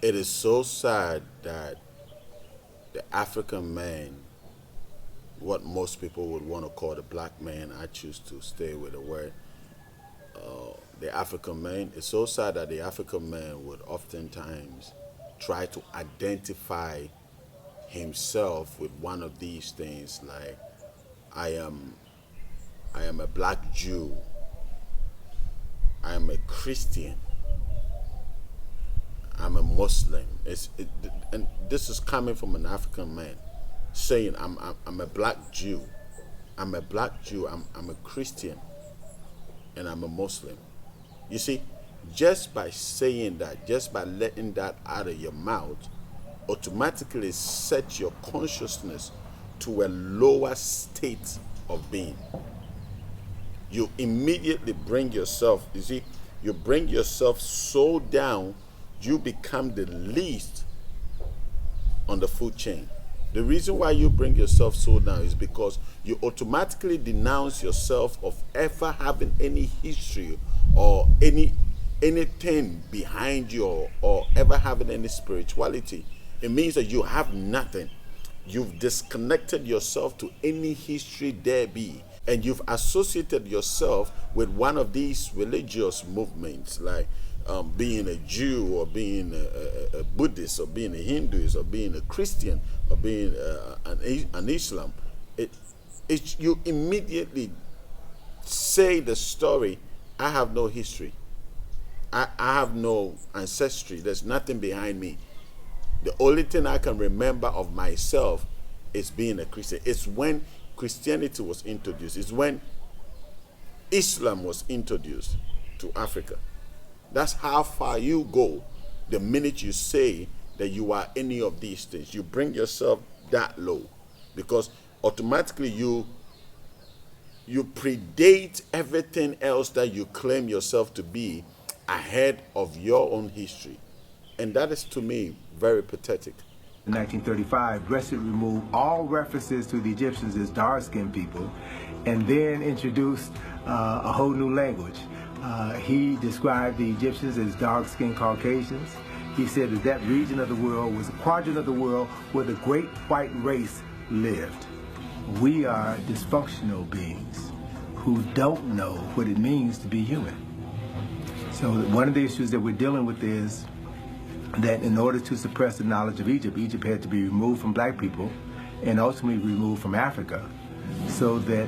It is so sad that the African man, what most people would want to call the black man, I choose to stay with the word, the African man. It's so sad that the African man would oftentimes try to identify himself with one of these things like I am I am a black Jew, I am a Christian, I'm a Muslim. And this is coming from an African man saying I'm a black Jew. I'm a black Jew, I'm a Christian, and I'm a Muslim. You see, just by saying that, just by letting that out of your mouth, automatically set your consciousness to a lower state of being. You immediately bring yourself, you see, you bring yourself so down, you become the least on the food chain. The reason why you bring yourself so down is because you automatically denounce yourself of ever having any history or anything behind you, or ever having any spirituality. It means that you have nothing. You've disconnected yourself to any history there be, and you've associated yourself with one of these religious movements, like being a Jew, or being a Buddhist, or being a Hinduist, or being a Christian, or being an Islam. You immediately say the story, I have no history. I have no ancestry. There's nothing behind me. The only thing I can remember of myself is being a Christian. It's when Christianity was introduced. It's when Islam was introduced to Africa. That's how far you go the minute you say that you are any of these things. You bring yourself that low, because automatically you predate everything else that you claim yourself to be ahead of your own history. And that is, to me, very pathetic. In 1935, Gresham removed all references to the Egyptians as dark-skinned people, and then introduced a whole new language. He described the Egyptians as dark-skinned Caucasians. He said that that region of the world was a quadrant of the world where the great white race lived. We are dysfunctional beings who don't know what it means to be human. So one of the issues that we're dealing with is that in order to suppress the knowledge of Egypt, Egypt had to be removed from black people and ultimately removed from Africa, so that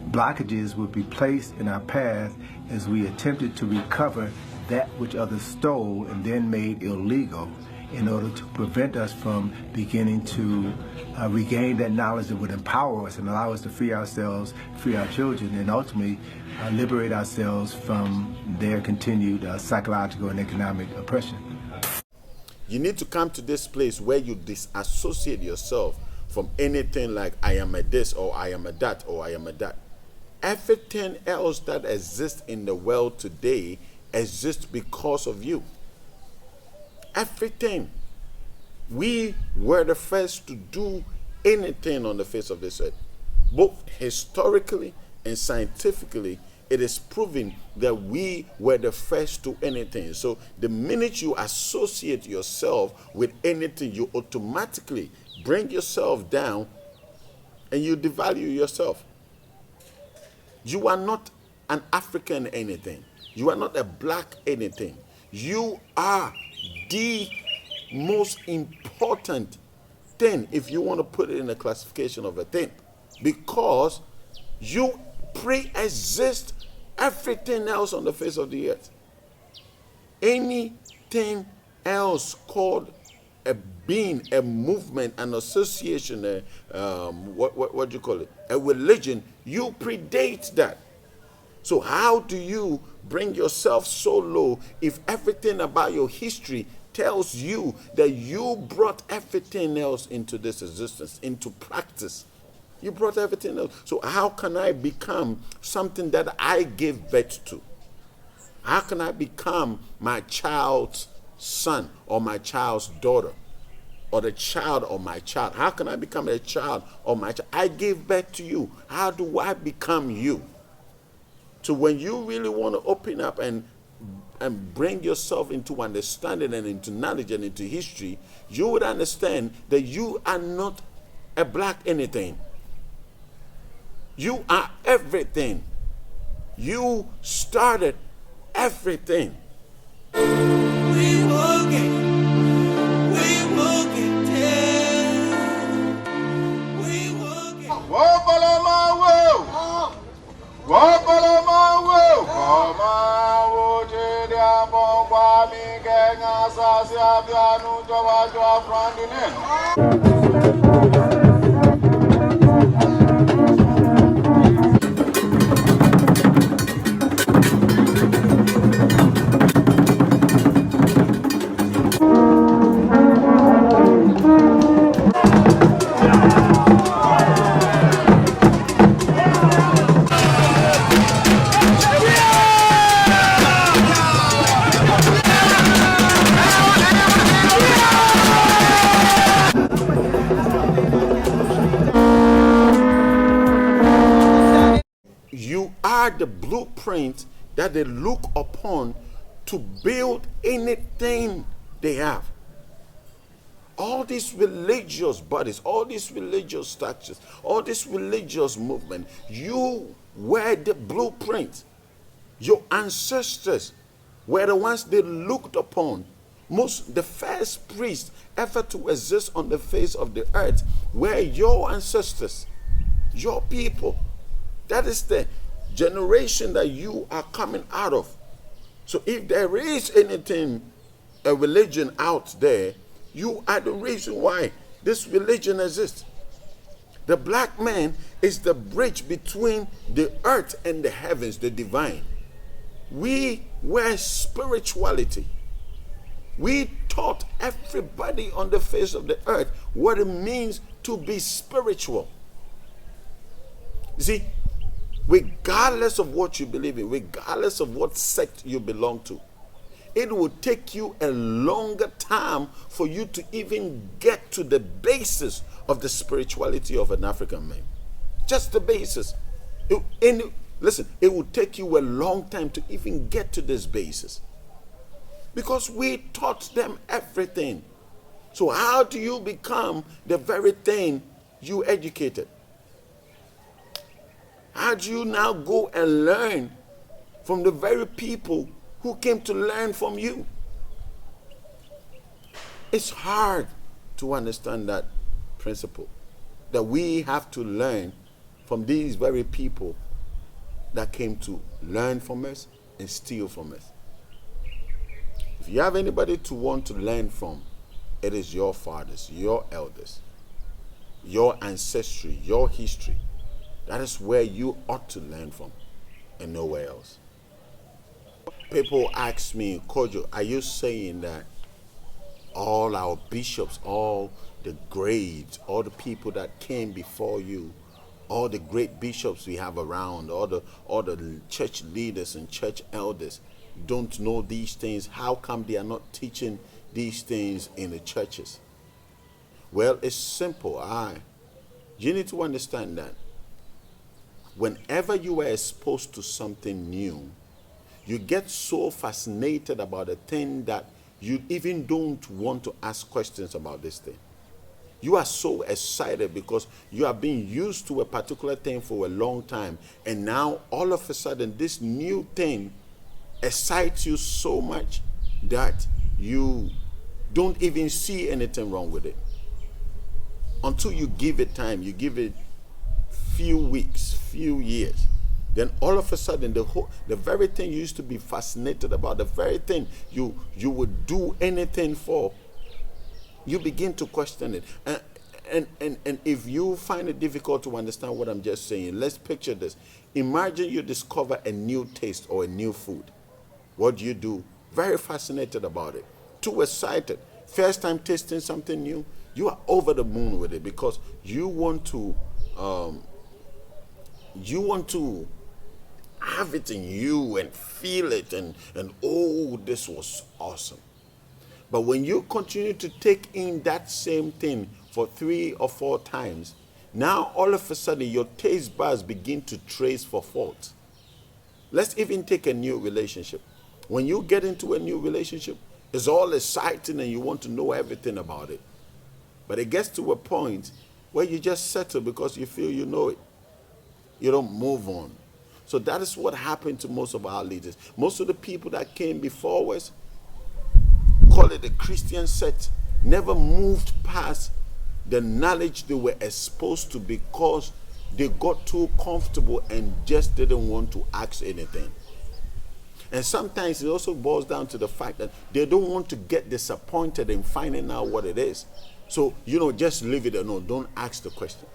blockages would be placed in our path as we attempted to recover that which others stole and then made illegal, in order to prevent us from beginning to regain that knowledge that would empower us and allow us to free ourselves, free our children, and ultimately liberate ourselves from their continued psychological and economic oppression. You need to come to this place where you disassociate yourself from anything like I am a this, or I am a that, or I am a that. Everything else that exists in the world today exists because of you. Everything. We were the first to do anything on the face of this earth. Both historically and scientifically, it is proven that we were the first to anything. So the minute you associate yourself with anything, you automatically bring yourself down and you devalue yourself. You are not an African anything. You are not a black anything. You are the most important thing, if you want to put it in a classification of a thing, because you pre-exist everything else on the face of the earth. Anything else called a being, a movement, an association, what do you call it, a religion, you predate that. So how do you bring yourself so low if everything about your history tells you that you brought everything else into this existence, into practice? You brought everything else. So how can I become something that I gave birth to? How can I become my child's son, or my child's daughter, or the child of my child? How can I become a child of my child? I gave birth to you. How do I become you? So when you really want to open up and and bring yourself into understanding and into knowledge and into history, you would understand that you are not a black anything. You are everything. You started everything. We will get down. We will get. You are the blueprint that they look upon to build anything they have. All these religious bodies, all these religious structures, all this religious movement, you were the blueprint. Your ancestors were the ones they looked upon. The first priests ever to exist on the face of the earth were your ancestors, your people. That is the generation that you are coming out of. So if there is anything, a religion out there, you are the reason why this religion exists. The black man is the bridge between the earth and the heavens, the divine. We were spirituality. We taught everybody on the face of the earth what it means to be spiritual. You see, regardless of what you believe in, regardless of what sect you belong to, it will take you a longer time for you to even get to the basis of the spirituality of an African man. Just the basis. Listen, it will take you a long time to even get to this basis. Because we taught them everything. So how do you become the very thing you educated? How do you now go and learn from the very people who came to learn from you? It's hard to understand that principle, that we have to learn from these very people that came to learn from us and steal from us. If you have anybody to want to learn from, it is your fathers, your elders, your ancestry, your history. That is where you ought to learn from and nowhere else. People ask me, Kojo, are you saying that all our bishops, all the greats, all the people that came before you, all the great bishops we have around, all the church leaders and church elders don't know these things? How come they are not teaching these things in the churches? Well, it's simple. You need to understand that whenever you are exposed to something new, you get so fascinated about a thing that you even don't want to ask questions about this thing. You are so excited because you have been used to a particular thing for a long time, and now all of a sudden this new thing excites you so much that you don't even see anything wrong with it. Until you give it time, you give it few weeks, few years, then all of a sudden the very thing you used to be fascinated about, the very thing you would do anything for, you begin to question it. And if you find it difficult to understand what I'm just saying, let's picture this. Imagine you discover a new taste or a new food. What do? Very fascinated about it, too excited. First time tasting something new, you are over the moon with it because you want to have it in you and feel it and oh, this was awesome. But when you continue to take in that same thing for 3 or 4 times, now all of a sudden your taste buds begin to trace for fault. Let's even take a new relationship. When you get into a new relationship, it's all exciting and you want to know everything about it. But it gets to a point where you just settle because you feel you know it. You don't move on. So that is what happened to most of our leaders. Most of the people that came before us, call it the Christian sect, never moved past the knowledge they were exposed to because they got too comfortable and just didn't want to ask anything. And sometimes it also boils down to the fact that they don't want to get disappointed in finding out what it is. So, just leave it alone. Don't ask the question.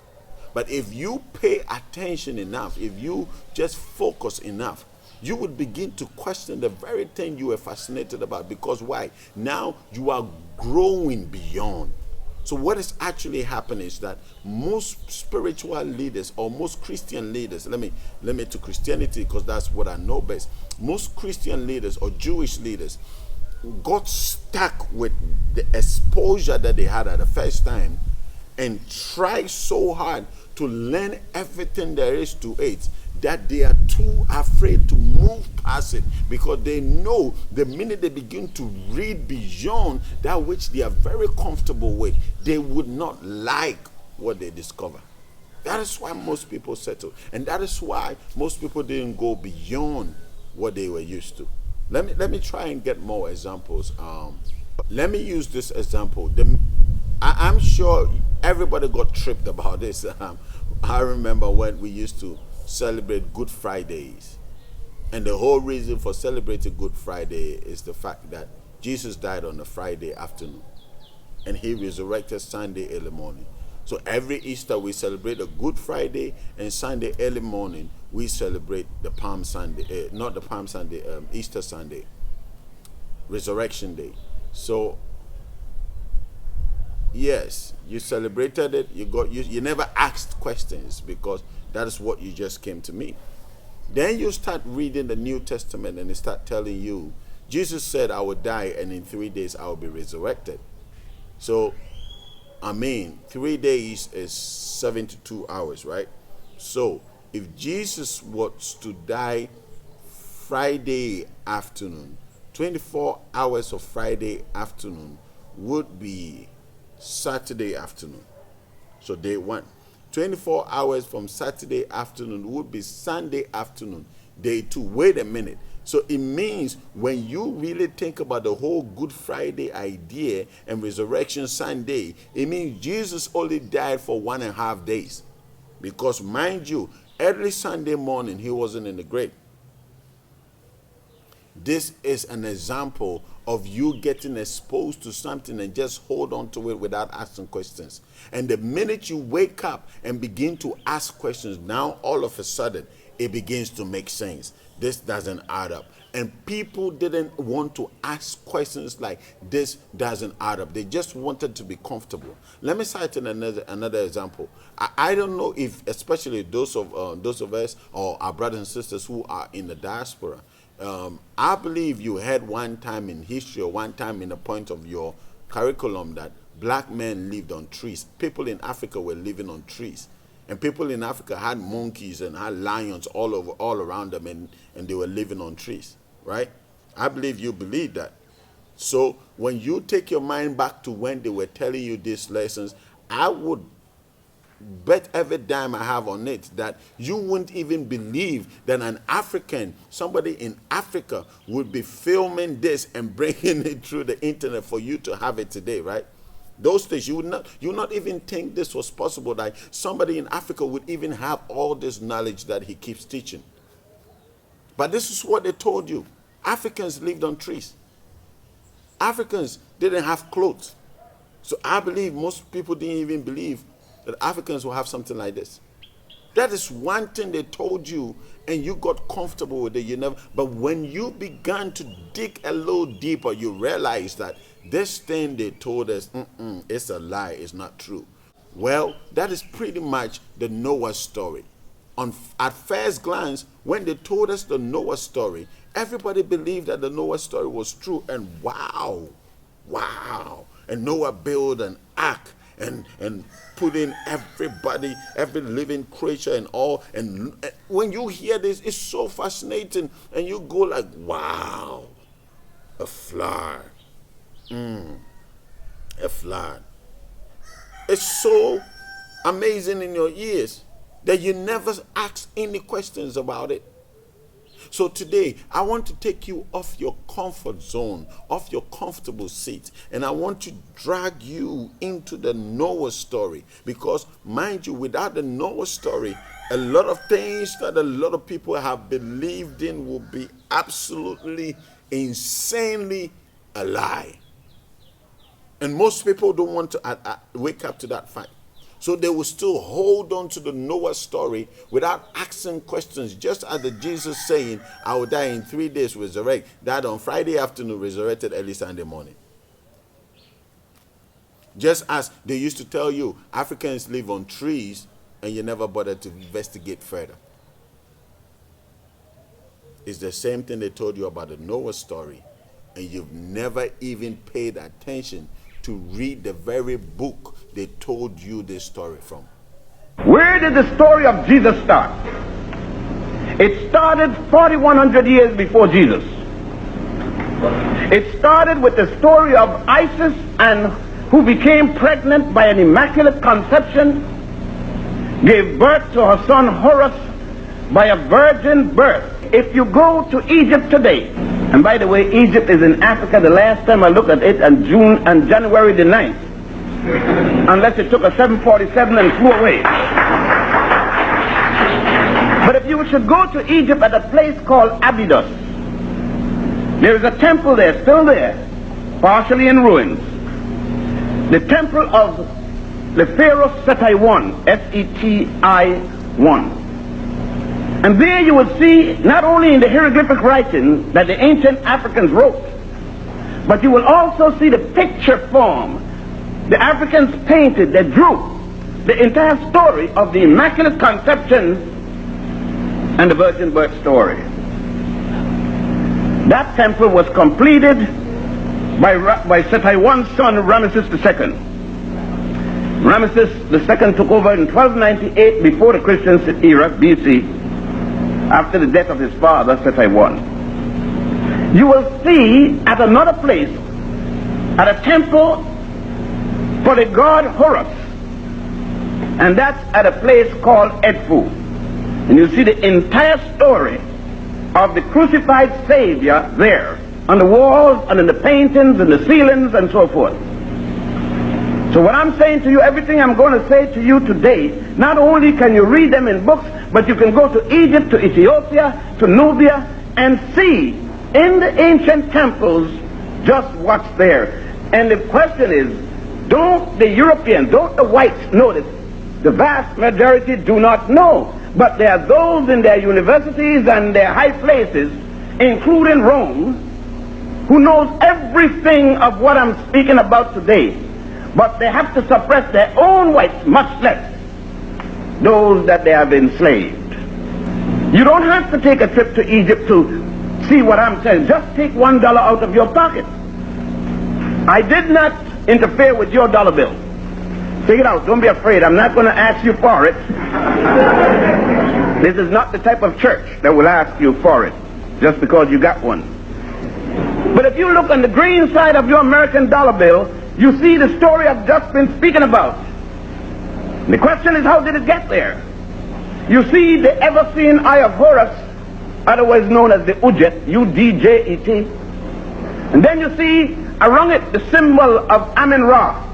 But if you pay attention enough, if you just focus enough, you would begin to question the very thing you were fascinated about. Because why? Now you are growing beyond. So what is actually happening is that most spiritual leaders or most Christian leaders, let me to Christianity because that's what I know best. Most Christian leaders or Jewish leaders got stuck with the exposure that they had at the first time and tried so hard to learn everything there is to it that they are too afraid to move past it, because they know the minute they begin to read beyond that which they are very comfortable with, they would not like what they discover. That is why most people settle, and that is why most people didn't go beyond what they were used to. Let me try and get more examples. Let me use this example. I'm sure everybody got tripped about this. I remember when we used to celebrate Good Fridays. And the whole reason for celebrating Good Friday is the fact that Jesus died on a Friday afternoon and he resurrected Sunday early morning. So every Easter we celebrate a Good Friday, and Sunday early morning we celebrate the Palm Sunday, not the Palm Sunday, Easter Sunday, Resurrection Day. So yes, you celebrated it. You never asked questions because that is what you just came to meet. Then you start reading the New Testament and they start telling you, Jesus said, I will die and in 3 days I will be resurrected. So, 3 days is 72 hours, right? So, if Jesus was to die Friday afternoon, 24 hours of Friday afternoon would be Saturday afternoon. So day one. 24 hours from Saturday afternoon would be Sunday afternoon. Day two. Wait a minute. So it means when you really think about the whole Good Friday idea and Resurrection Sunday, it means Jesus only died for 1.5 days. Because mind you, early Sunday morning he wasn't in the grave. This is an example of you getting exposed to something and just hold on to it without asking questions. And the minute you wake up and begin to ask questions, now all of a sudden it begins to make sense. This doesn't add up. And people didn't want to ask questions like this doesn't add up. They just wanted to be comfortable. Let me cite another example. I don't know if, especially those of us or our brothers and sisters who are in the diaspora, I believe you had one time in history or one time in the point of your curriculum that black men lived on trees. People in Africa were living on trees. And people in Africa had monkeys and had lions all around them, and they were living on trees, right? I believe you believe that. So when you take your mind back to when they were telling you these lessons, I would bet every dime I have on it that you wouldn't even believe that an African, somebody in Africa, would be filming this and bringing it through the internet for you to have it today, right? Those days, you would not even think this was possible, that somebody in Africa would even have all this knowledge that he keeps teaching. But this is what they told you. Africans lived on trees. Africans didn't have clothes. So I believe most people didn't even believe that Africans will have something like this. That is one thing they told you, and you got comfortable with it. But when you began to dig a little deeper, you realize that this thing they told us, it's a lie, it's not true. Well, that is pretty much the Noah story. At first glance, when they told us the Noah story, everybody believed that the Noah story was true, and wow. And Noah built an ark and put in everybody, every living creature and all. And when you hear this, it's so fascinating, and you go like, wow. A flood. A flood. It's so amazing in your ears that you never ask any questions about it. So today, I want to take you off your comfort zone, off your comfortable seat, and I want to drag you into the Noah story. Because, mind you, without the Noah story, a lot of things that a lot of people have believed in will be absolutely, insanely a lie. And most people don't want to wake up to that fact. So they will still hold on to the Noah story without asking questions. Just as the Jesus saying, I will die in 3 days, resurrect. Died on Friday afternoon, resurrected early Sunday morning. Just as they used to tell you, Africans live on trees, and you never bothered to investigate further. It's the same thing they told you about the Noah story, and you've never even paid attention to read the very book they told you this story from. Where did the story of Jesus start? It started 4,100 years before Jesus. It started with the story of Isis, and who became pregnant by an immaculate conception, gave birth to her son Horus by a virgin birth. If you go to Egypt today, and by the way, Egypt is in Africa. The last time I looked at it on January the 9th, unless it took a 747 and flew away. But if you should go to Egypt at a place called Abydos, there is a temple there, still there, partially in ruins. The temple of the Pharaoh Seti I, S-E-T-I-1. And there you will see, not only in the hieroglyphic writing that the ancient Africans wrote, but you will also see the picture form the Africans painted, they drew the entire story of the Immaculate Conception and the virgin birth story. That temple was completed by Seti I's son, Ramesses II. Ramesses II took over in 1298 before the Christian era, BC, after the death of his father, Seti I. You will see at another place, at a temple for the god Horus, and that's at a place called Edfu. And you see the entire story of the crucified Savior there, on the walls and in the paintings and the ceilings and so forth. So what I'm saying to you, everything I'm going to say to you today, not only can you read them in books, but you can go to Egypt, to Ethiopia, to Nubia, and see in the ancient temples just what's there. And the question is, don't the Europeans, don't the whites know this? The vast majority do not know. But there are those in their universities and their high places, including Rome, who knows everything of what I'm speaking about today. But they have to suppress their own whites, much less those that they have enslaved. You don't have to take a trip to Egypt to see what I'm saying. Just take $1 out of your pocket. I did not interfere with your dollar bill. Take it out. Don't be afraid. I'm not going to ask you for it. This is not the type of church that will ask you for it just because you got one. But if you look on the green side of your American dollar bill, you see the story I've just been speaking about. The question is, how did it get there? You see the ever-seen eye of Horus, otherwise known as the Ujet, U-D-J-E-T. And then you see around it the symbol of Amen-Ra.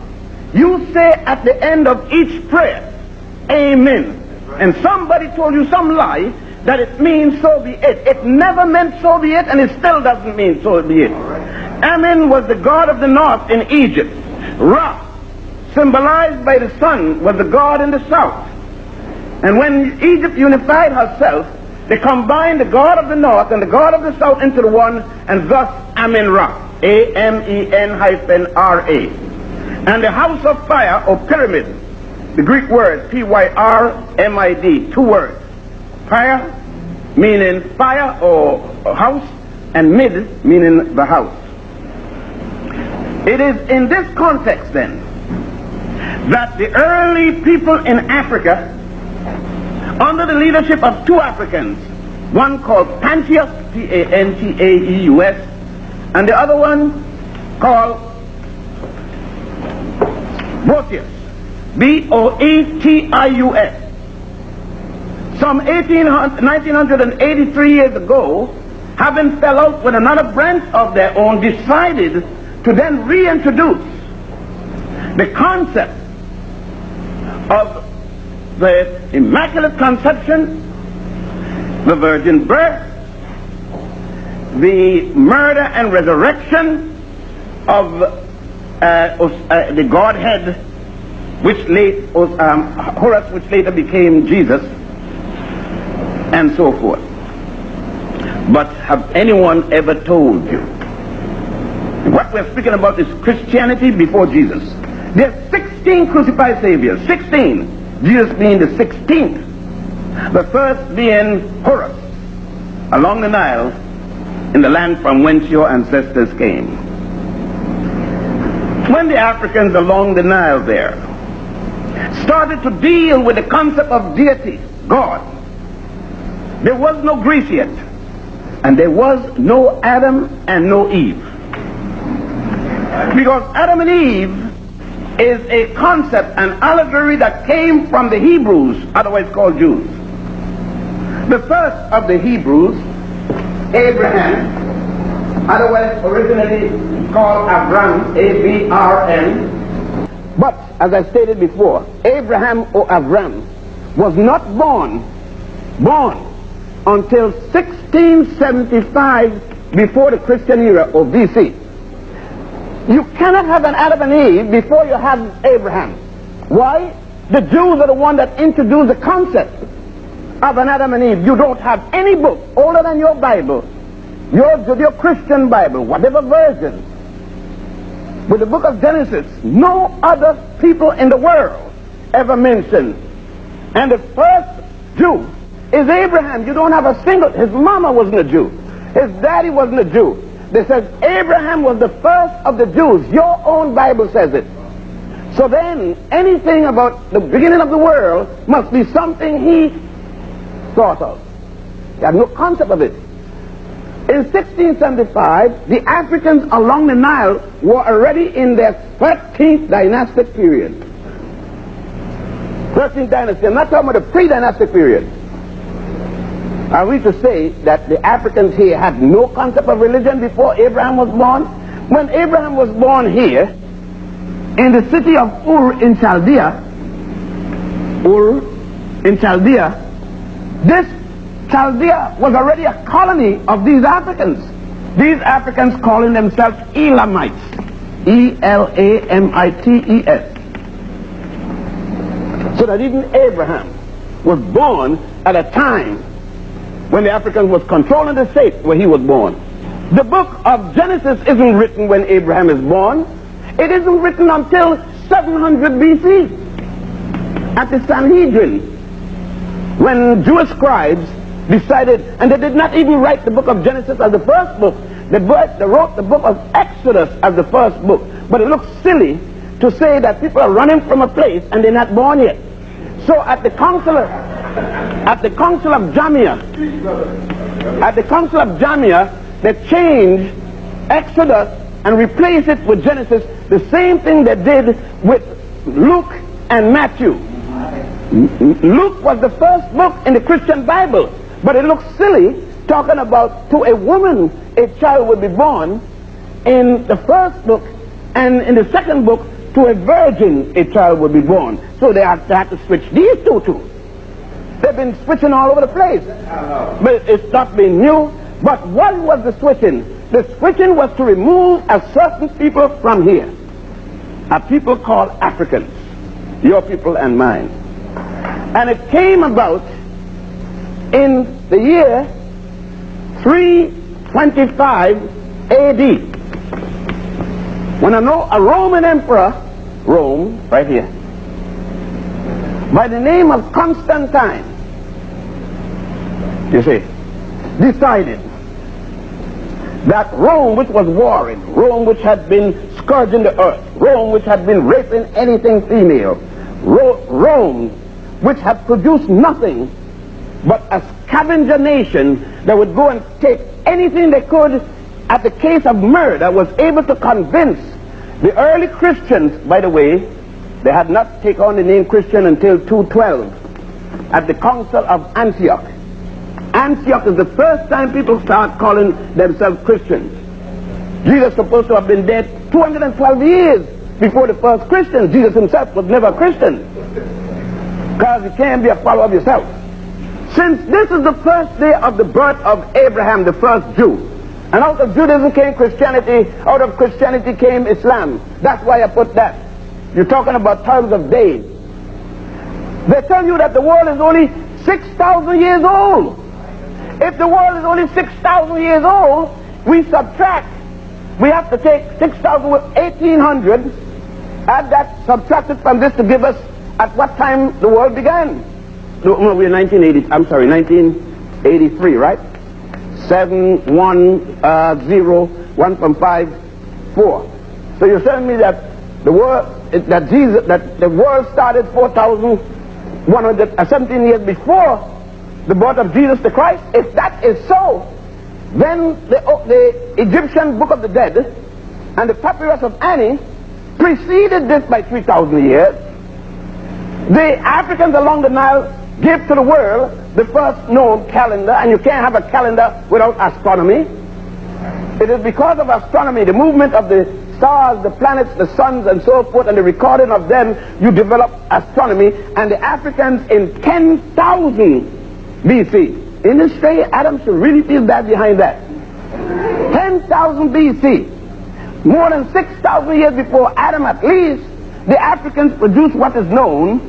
You say at the end of each prayer, Amen. And somebody told you some lie that it means so be it. It never meant so be it, and it still doesn't mean so be it. Amen was the god of the north in Egypt. Ra, symbolized by the sun, was the god in the south. And when Egypt unified herself, they combined the god of the north and the god of the south into the one, and thus Amen-Ra, A-M-E-N-R-A. And the house of fire, or pyramid, the Greek word P-Y-R-M-I-D, 2 words. Fire meaning fire or house, and mid meaning the house. It is in this context then that the early people in Africa, under the leadership of 2 Africans, one called Pantaeus, P-A-N-T-A-E-U-S, and the other one called Boetius, B-O-E-T-I-U-S. Some 1983 years ago, having fell out with another branch of their own, decided to then reintroduce the concept of the Immaculate Conception, the virgin birth, the murder and resurrection of the Godhead, which Horus, which later became Jesus, and so forth. But have anyone ever told you? What we're speaking about is Christianity before Jesus. There are 16 crucified saviors, 16. Jesus being the 16th. The first being Horus, along the Nile, in the land from whence your ancestors came. When the Africans along the Nile there started to deal with the concept of deity, God, there was no Greece yet, and there was no Adam and no Eve. Because Adam and Eve is a concept, an allegory that came from the Hebrews, otherwise called Jews. The first of the Hebrews, Abraham, otherwise originally called Abram, A-B-R-M. But, as I stated before, Abraham or Abram was not born until 1675 before the Christian era, or BC. You cannot have an Adam and Eve before you have Abraham. Why? The Jews are the one that introduced the concept of an Adam and Eve. You don't have any book older than your Bible, your Christian Bible, whatever version. With the book of Genesis, no other people in the world ever mentioned. And the first Jew is Abraham. You don't have a single, his mama wasn't a Jew. His daddy wasn't a Jew. They says Abraham was the first of the Jews. Your own Bible says it. So then, anything about the beginning of the world must be something he thought of. He had no concept of it. In 1675, the Africans along the Nile were already in their 13th dynastic period. 13th dynasty. I'm not talking about the pre-dynastic period. Are we to say that the Africans here had no concept of religion before Abraham was born? When Abraham was born here, in the city of Ur in Chaldea, this Chaldea was already a colony of these Africans. These Africans calling themselves Elamites. E-L-A-M-I-T-E-S. So that even Abraham was born at a time when the African was controlling the state where he was born. The book of Genesis isn't written when Abraham is born. It isn't written until 700 BC at the Sanhedrin, when Jewish scribes decided, and they did not even write the book of Genesis as the first book. They wrote the book of Exodus as the first book. But it looks silly to say that people are running from a place and they're not born yet. So at the council of Jamia, they changed Exodus and replaced it with Genesis, the same thing they did with Luke and Matthew. Luke was the first book in the Christian Bible, but it looks silly talking about to a woman a child will be born in the first book, and in the second book to a virgin a child will be born. So they have to switch these two. They've been switching all over the place, but it's not been new. But what was the switching? The switching was to remove a certain people from here, a people called Africans, your people and mine. And it came about in the year 325 AD, when a Roman emperor, Rome, right here, by the name of Constantine, you see, decided that Rome, which was warring, Rome which had been scourging the earth, Rome which had been raping anything female, Rome which had produced nothing but a scavenger nation that would go and take anything they could at the case of murder, was able to convince the early Christians, by the way, they had not taken on the name Christian until 212 at the Council of Antioch. Antioch is the first time people start calling themselves Christians. Jesus is supposed to have been dead 212 years before the first Christians. Jesus himself was never a Christian, because you can't be a follower of yourself. Since this is the first day of the birth of Abraham, the first Jew, and out of Judaism came Christianity, out of Christianity came Islam. That's why I put that. You're talking about thousands of days. They tell you that the world is only 6,000 years old. If the world is only 6,000 years old, we subtract. We have to take 6,000 with 1,800, add that, subtract it from this to give us at what time the world began. No, we're 1983, right? 7, 1, 0, 1 from 5, 4. So you're telling me that the world, that the world started 4,117 years before the birth of Jesus the Christ? If that is so, then the Egyptian Book of the Dead and the Papyrus of Ani preceded this by 3,000 years. The Africans along the Nile gave to the world the first known calendar, and you can't have a calendar without astronomy. It is because of astronomy, the movement of the stars, the planets, the suns, and so forth, and the recording of them, you develop astronomy. And the Africans in 10,000 BC. In this way, Adam should really feel bad behind that. 10,000 BC. More than 6,000 years before Adam at least, the Africans produced what is known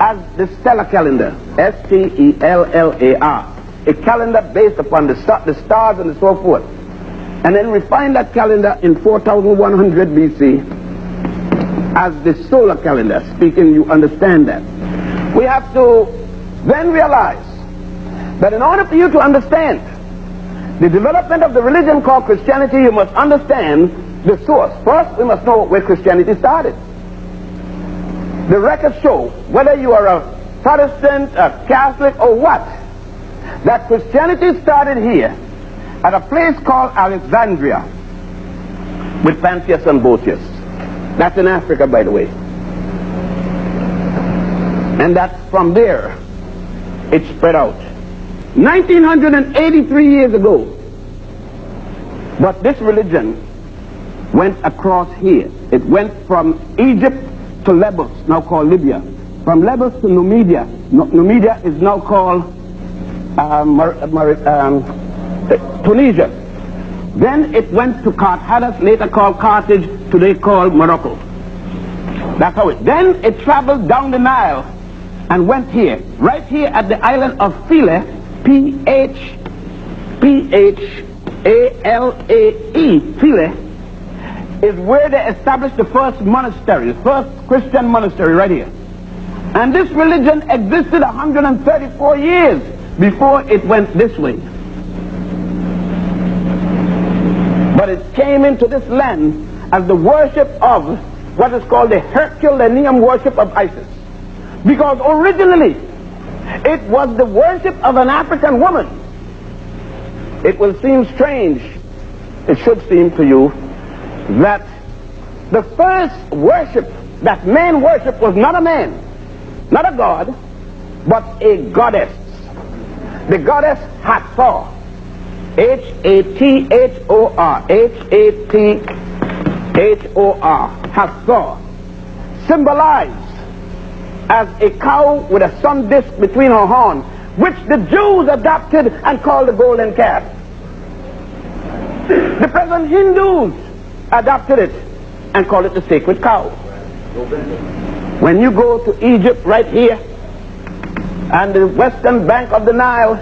as the stellar calendar. S-T-E-L-L-A-R. A calendar based upon the stars and so forth. And then refined that calendar in 4,100 BC as the solar calendar. Speaking, you understand that. We have to then realize that in order for you to understand the development of the religion called Christianity, you must understand the source. First, we must know where Christianity started. The records show, whether you are a Protestant, a Catholic, or what, that Christianity started here at a place called Alexandria with Pantheus and Boetius. That's in Africa, by the way. And that's from there it spread out. 1983 years ago. But this religion went across here. It went from Egypt to Lesbos, now called Libya. From Lesbos to Numidia. Numidia is now called Tunisia. Then it went to Carthage, later called Carthage, today called Morocco. That's how it. Then it traveled down the Nile and went here, right here at the island of Philae, P-H-A-L-A-E, Philae, is where they established the first monastery, the first Christian monastery right here. And this religion existed 134 years before it went this way. But it came into this land as the worship of what is called the Herculaneum worship of Isis. Because originally, it was the worship of an African woman. It will seem strange, it should seem to you, that the first worship that men worship was not a man, not a god, but a goddess. The goddess Hathor. H-A-T-H-O-R. H-A-T-H-O-R. Hathor. Symbolized as a cow with a sun disk between her horns, which the Jews adopted and called the golden calf. The present Hindus adopted it and called it the sacred cow. When you go to Egypt right here and the western bank of the Nile,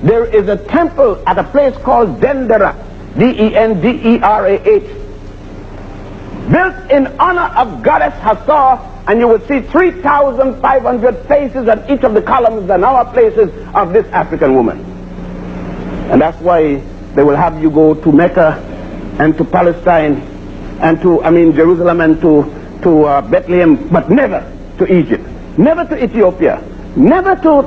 there is a temple at a place called Dendera, D-E-N-D-E-R-A-H, built in honor of goddess Hathor, and you will see 3,500 faces at each of the columns and our places of this African woman. And that's why they will have you go to Mecca and to Palestine and to, Jerusalem and to Bethlehem, but never to Egypt, never to Ethiopia, never to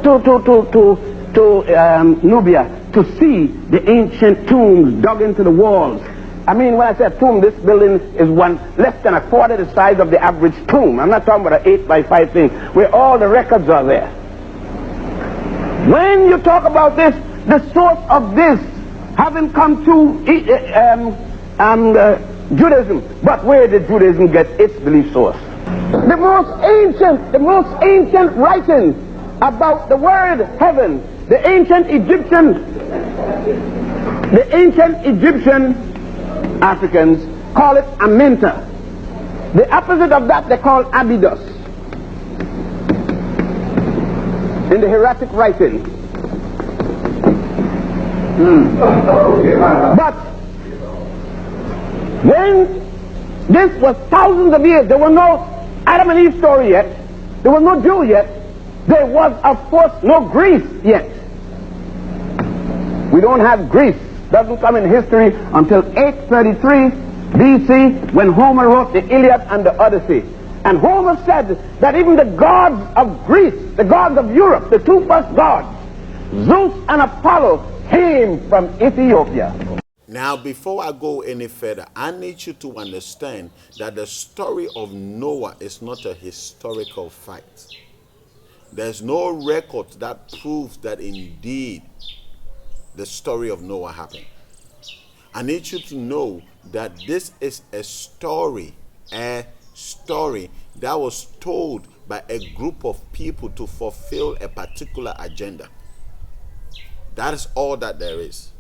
Nubia, to see the ancient tombs dug into the walls. I mean, when I say a tomb, this building is less than a quarter the size of the average tomb. I'm not talking about an 8x5 thing, where all the records are there. When you talk about this, the source of this having come to Judaism, but where did Judaism get its belief source? The most ancient writings about the word heaven, the ancient Egyptian Africans call it Aminta. The opposite of that they call Abydos in the hieratic writing. But when this was thousands of years, there was no Adam and Eve story yet, there was no Jew yet, there was of course no Greece yet. We don't have Greece. Doesn't come in history until 833 BC, when Homer wrote the Iliad and the Odyssey. And Homer said that even the gods of Greece, the gods of Europe, the two first gods, Zeus and Apollo, came from Ethiopia. Now, before I go any further, I need you to understand that the story of Noah is not a historical fact. There's no record that proves that indeed the story of Noah happened. I need you to know that this is a story that was told by a group of people to fulfill a particular agenda. That is all that there is.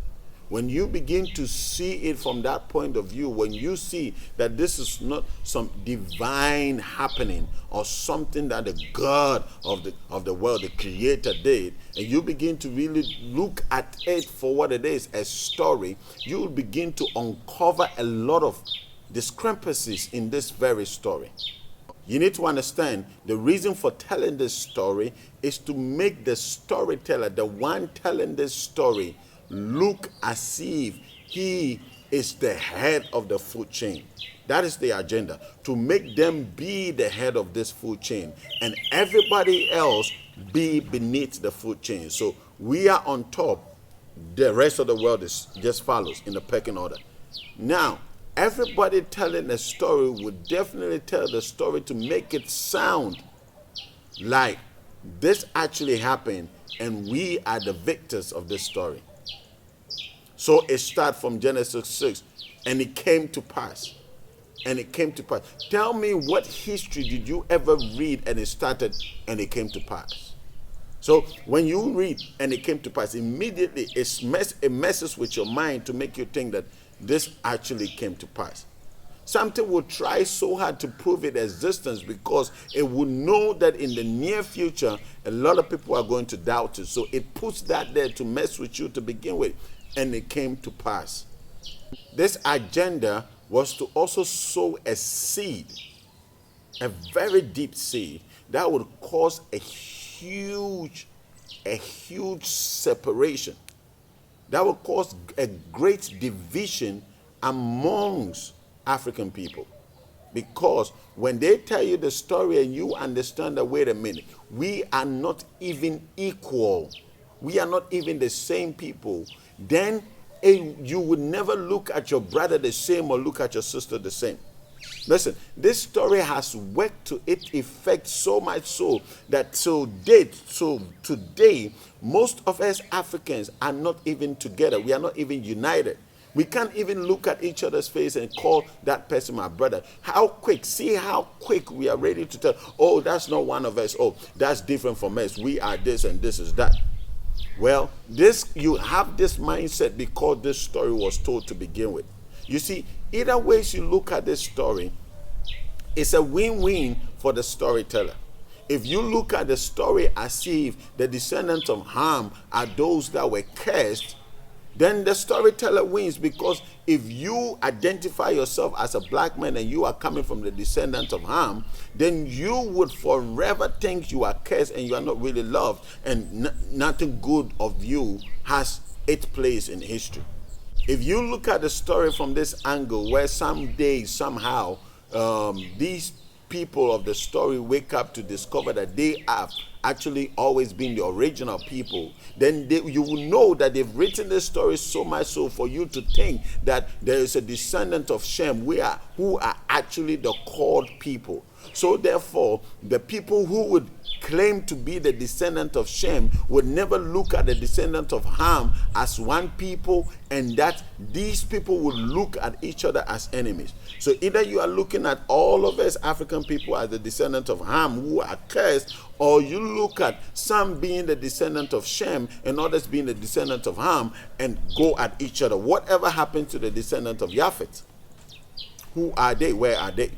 When you begin to see it from that point of view, when you see that this is not some divine happening or something that the God of the world, the Creator, did, and you begin to really look at it for what it is, a story, you will begin to uncover a lot of discrepancies in this very story. You need to understand the reason for telling this story is to make the storyteller, the one telling this story, look as if he is the head of the food chain. That is the agenda, to make them be the head of this food chain and everybody else be beneath the food chain. So we are on top, the rest of the world is just follows in the pecking order. Now, everybody telling a story would definitely tell the story to make it sound like this actually happened and we are the victors of this story. So it starts from Genesis 6, and it came to pass. And it came to pass. Tell me, what history did you ever read and it started and it came to pass? So when you read and it came to pass, immediately it messes with your mind to make you think that this actually came to pass. Something will try so hard to prove its existence because it will know that in the near future, a lot of people are going to doubt it. So it puts that there to mess with you to begin with. And it came to pass. This agenda was to also sow a seed, a very deep seed, that would cause a huge separation. That would cause a great division amongst African people. Because when they tell you the story and you understand that, wait a minute, we are not even equal. We are not even the same people. Then you would never look at your brother the same or look at your sister the same. Listen, this story has worked to its effect so much so that today, most of us Africans are not even together. We are not even united. We can't even look at each other's face and call that person my brother. See how quick we are ready to tell, oh, that's not one of us. Oh, that's different from us. We are this and this is that. Well, you have this mindset because this story was told to begin with. You see, either ways you look at this story, it's a win-win for the storyteller. If you look at the story as if the descendants of Ham are those that were cursed, then the storyteller wins, because if you identify yourself as a black man and you are coming from the descendants of Ham, then you would forever think you are cursed and you are not really loved, and nothing good of you has its place in history. If you look at the story from this angle, where someday, somehow, these people of the story wake up to discover that they are actually always been the original people, then you will know that they've written this story so much so for you to think that there is a descendant of Shem who are actually the called people. So therefore, the people who would claim to be the descendant of Shem would never look at the descendant of Ham as one people, and that these people would look at each other as enemies. So either you are looking at all of us African people as the descendant of Ham who are cursed, or you look at some being the descendant of Shem and others being the descendant of Ham and go at each other. Whatever happened to the descendant of Japheth? Who are they? Where are they?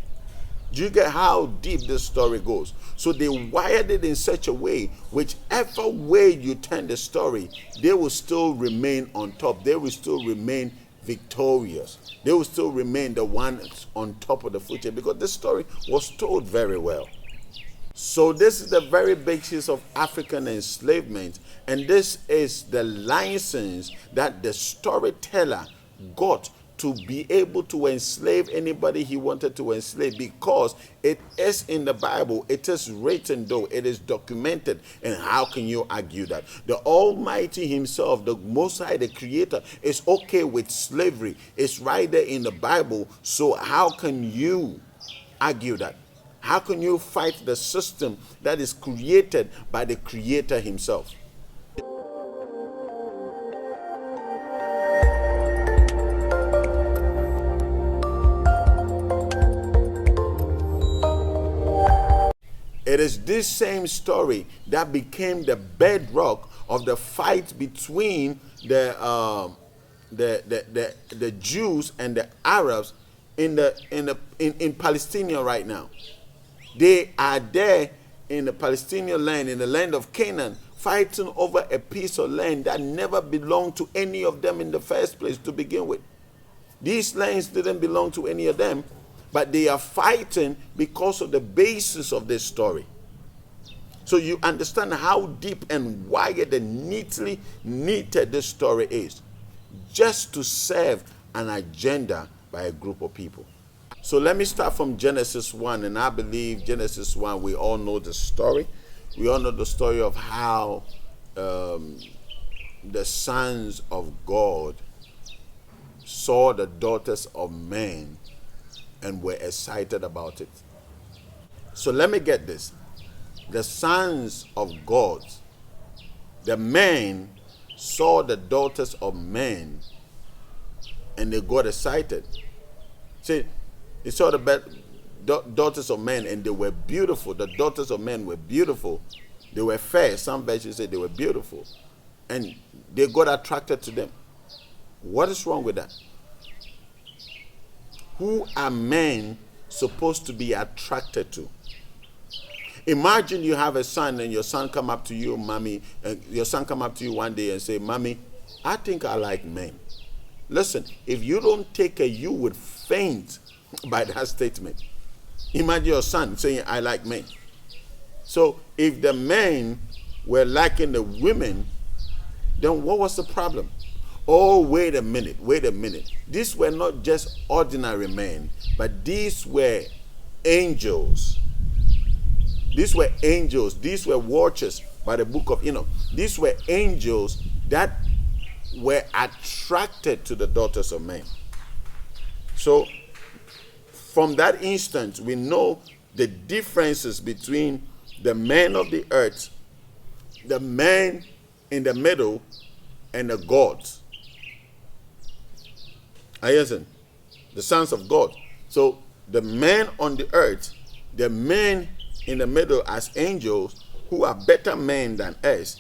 Do you get how deep this story goes? So they wired it in such a way, whichever way you turn the story, they will still remain on top. They will still remain victorious. They will still remain the ones on top of the food chain, because this story was told very well. So this is the very basis of African enslavement, and this is the license that the storyteller got to be able to enslave anybody he wanted to enslave, because it is in the Bible, it is written, though it is documented. And how can you argue that? The Almighty himself, the Most High, the Creator, is okay with slavery. It's right there in the Bible. So how can you argue that? How can you fight the system that is created by the Creator himself? It is this same story that became the bedrock of the fight between the Jews and the Arabs in Palestine right now. They are there in the Palestinian land, in the land of Canaan, fighting over a piece of land that never belonged to any of them in the first place to begin with. These lands didn't belong to any of them, but they are fighting because of the basis of this story. So you understand how deep and wired and neatly knitted this story is, just to serve an agenda by a group of people. So let me start from Genesis 1, and I believe Genesis 1, we all know the story. We all know the story of how the sons of God saw the daughters of men and were excited about it. So let me get this. The sons of God, the men, saw the daughters of men and they got excited. See, they saw the daughters of men and they were beautiful. The daughters of men were beautiful. They were fair. Some versions say they were beautiful. And they got attracted to them. What is wrong with that? Who are men supposed to be attracted to? Imagine you have a son and your son come up to you, mommy, and your son come up to you one day and say, "Mommy, I think I like men." Listen, if you don't take care, you would faint by that statement. Imagine your son saying, "I like men." So if the men were liking the women, then what was the problem? Oh, wait a minute. These were not just ordinary men, but these were angels. These were angels. These were watchers by the book of Enoch. These were angels that were attracted to the daughters of men. So from that instant, we know the differences between the men of the earth, the men in the middle, and the gods. Listen, the sons of God. So the men on the earth, the men in the middle as angels who are better men than us,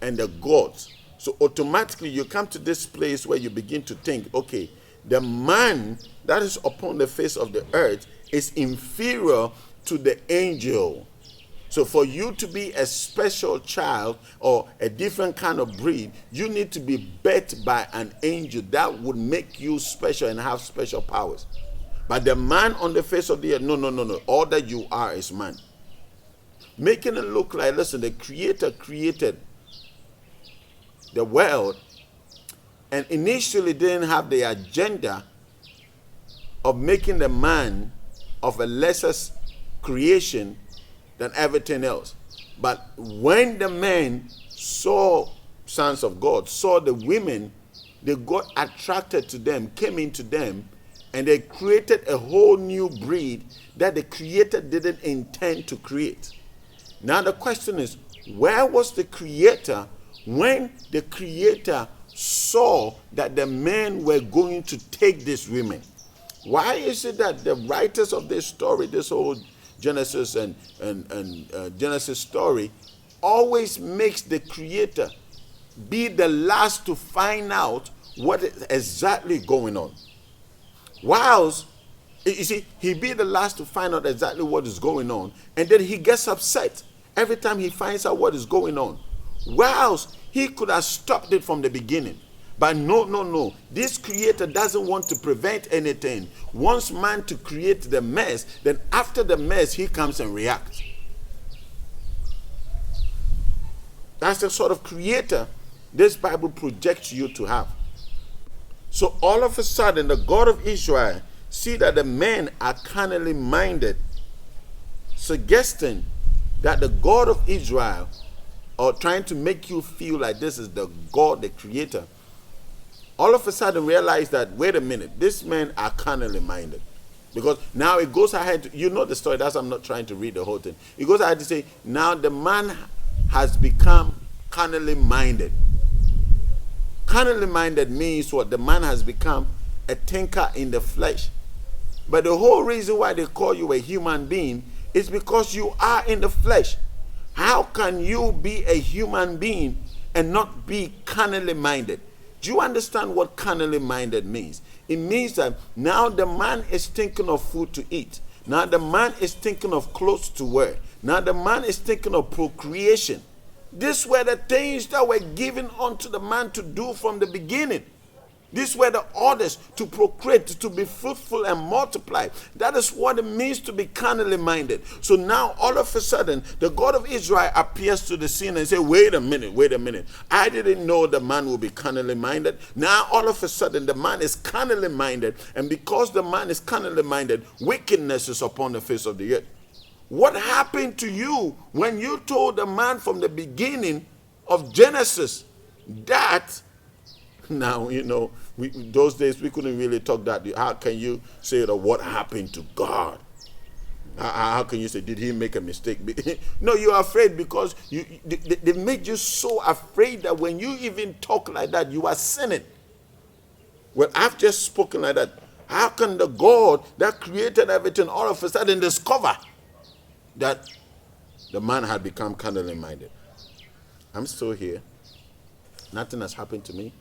and the gods. So automatically you come to this place where you begin to think, okay, the man that is upon the face of the earth is inferior to the angel. So for you to be a special child or a different kind of breed, you need to be birthed by an angel that would make you special and have special powers. But the man on the face of the earth, no. All that you are is man. Making it look like, listen, the Creator created the world and initially didn't have the agenda of making the man of a lesser creation than everything else. But when the men saw sons of God, saw the women, they got attracted to them, came into them, and they created a whole new breed that the Creator didn't intend to create. Now the question is, where was the Creator when the Creator saw that the men were going to take these women? Why is it that the writers of this story, this whole Genesis and Genesis story, always makes the Creator be the last to find out what is exactly going on? Whilst, you see, he be the last to find out exactly what is going on, and then he gets upset every time he finds out what is going on. Whilst he could have stopped it from the beginning. But no. This Creator doesn't want to prevent anything. Wants man to create the mess, then after the mess, he comes and reacts. That's the sort of Creator this Bible projects you to have. So all of a sudden, the God of Israel see that the men are carnally minded, suggesting that the God of Israel, or trying to make you feel like this is the God, the Creator, all of a sudden realize that, wait a minute, these men are carnally minded. Because now it goes ahead, you know the story, that's why I'm not trying to read the whole thing. It goes ahead to say, now the man has become carnally minded. Carnally minded means what? The man has become a thinker in the flesh. But the whole reason why they call you a human being is because you are in the flesh. How can you be a human being and not be carnally minded? Do you understand what carnally minded means? It means that now the man is thinking of food to eat. Now the man is thinking of clothes to wear. Now the man is thinking of procreation. These were the things that were given unto the man to do from the beginning. These were the orders to procreate, to be fruitful and multiply. That is what it means to be carnally minded. So now all of a sudden, the God of Israel appears to the scene and says, wait a minute. I didn't know the man will be carnally minded. Now all of a sudden, the man is carnally minded. And because the man is carnally minded, wickedness is upon the face of the earth. What happened to you when you told the man from the beginning of Genesis that, now, you know, those days we couldn't really talk that. How can you say that what happened to God? How can you say, did he make a mistake? No, you're afraid because they made you so afraid that when you even talk like that, you are sinning. Well, I've just spoken like that. How can the God that created everything all of a sudden discover that the man had become carnally minded? I'm still here. Nothing has happened to me.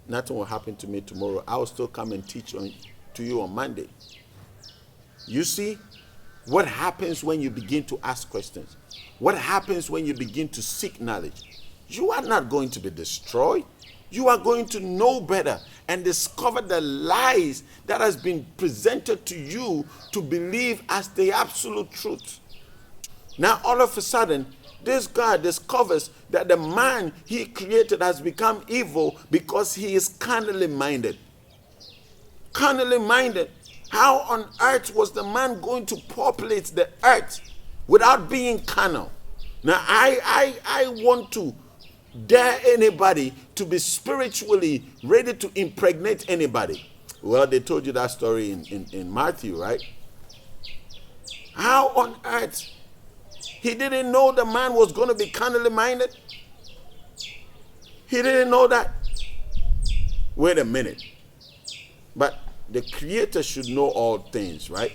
Nothing will happen to me tomorrow. I will still come and teach to you on Monday. You see what happens when you begin to ask questions? What happens when you begin to seek knowledge? You are not going to be destroyed. You are going to know better and discover the lies that has been presented to you to believe as the absolute truth. Now all of a sudden, this guy discovers that the man he created has become evil because he is carnally minded. Carnally minded. How on earth was the man going to populate the earth without being carnal? Now I want to dare anybody to be spiritually ready to impregnate anybody. Well, they told you that story in Matthew, right? How on earth? He didn't know the man was going to be carnally minded. He didn't know that. Wait a minute. But the Creator should know all things, right?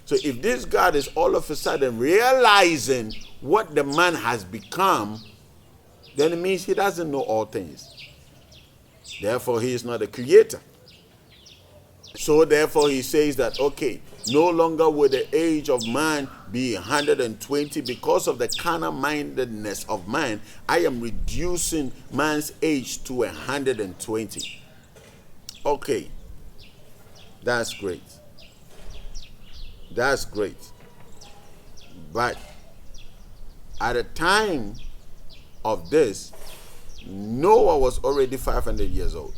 So if this God is all of a sudden realizing what the man has become, then it means he doesn't know all things. Therefore, he is not a creator. So therefore, he says that, okay, no longer will the age of man be 120 because of the carnal mindedness of man. I am reducing man's age to 120. Okay, that's great. That's great. But at the time of this, Noah was already 500 years old.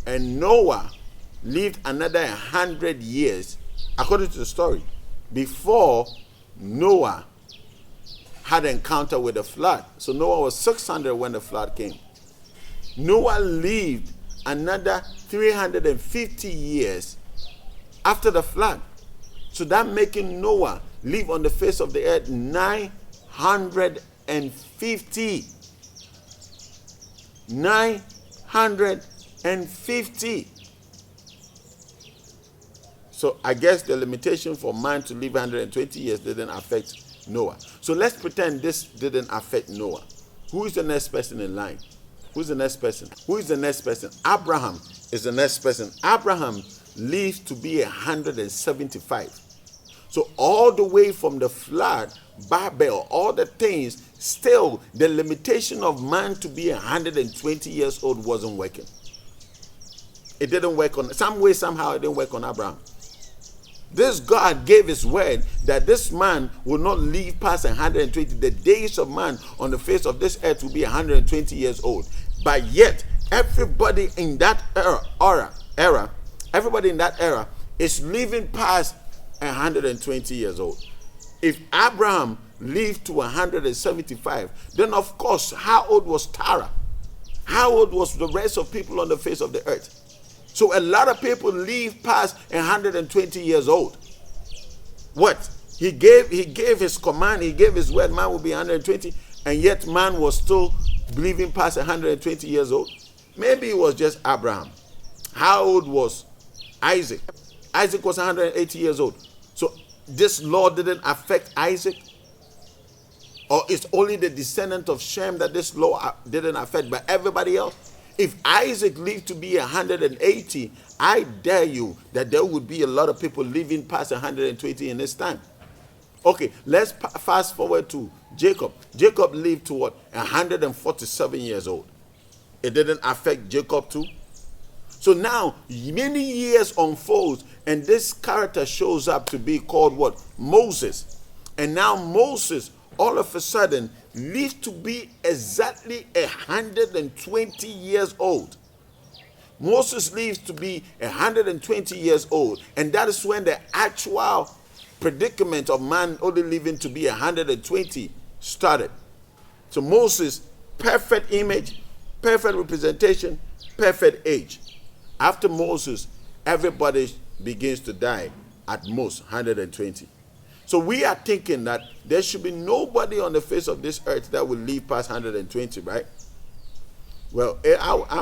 And Noah lived another 100 years, according to the story, before Noah had an encounter with the flood. So Noah was 600 when the flood came. Noah lived another 350 years after the flood. So that making Noah live on the face of the earth 950. 950. So I guess the limitation for man to live 120 years didn't affect Noah. So let's pretend this didn't affect Noah. Who is the next person in line? Who's the next person? Who is the next person? Abraham is the next person. Abraham lived to be 175. So all the way from the flood, Babel, all the things, still the limitation of man to be 120 years old wasn't working. It didn't work on, some way, somehow it didn't work on Abraham. This God gave his word that this man will not live past 120. The days of man on the face of this earth will be 120 years old. But yet, everybody in that era, everybody in that era is living past 120 years old. If Abraham lived to 175, then of course, how old was Tara? How old was the rest of people on the face of the earth? So a lot of people live past 120 years old. What? He gave his command, he gave his word, man will be 120, and yet man was still living past 120 years old. Maybe it was just Abraham. How old was Isaac? Isaac was 180 years old. So this law didn't affect Isaac? Or it's only the descendant of Shem that this law didn't affect, but everybody else? If Isaac lived to be 180, I dare you that there would be a lot of people living past 120 in this time. Okay, let's fast forward to Jacob. Jacob lived to what? 147 years old. It didn't affect Jacob too? So now, many years unfolds, and this character shows up to be called what? Moses. And now Moses, all of a sudden, lived to be exactly 120 years old. Moses lives to be 120 years old, and that is when the actual predicament of man only living to be 120 started. So Moses, perfect image, perfect representation, perfect age. After Moses, everybody begins to die at most 120. So we are thinking that there should be nobody on the face of this earth that will live past 120, right? Well,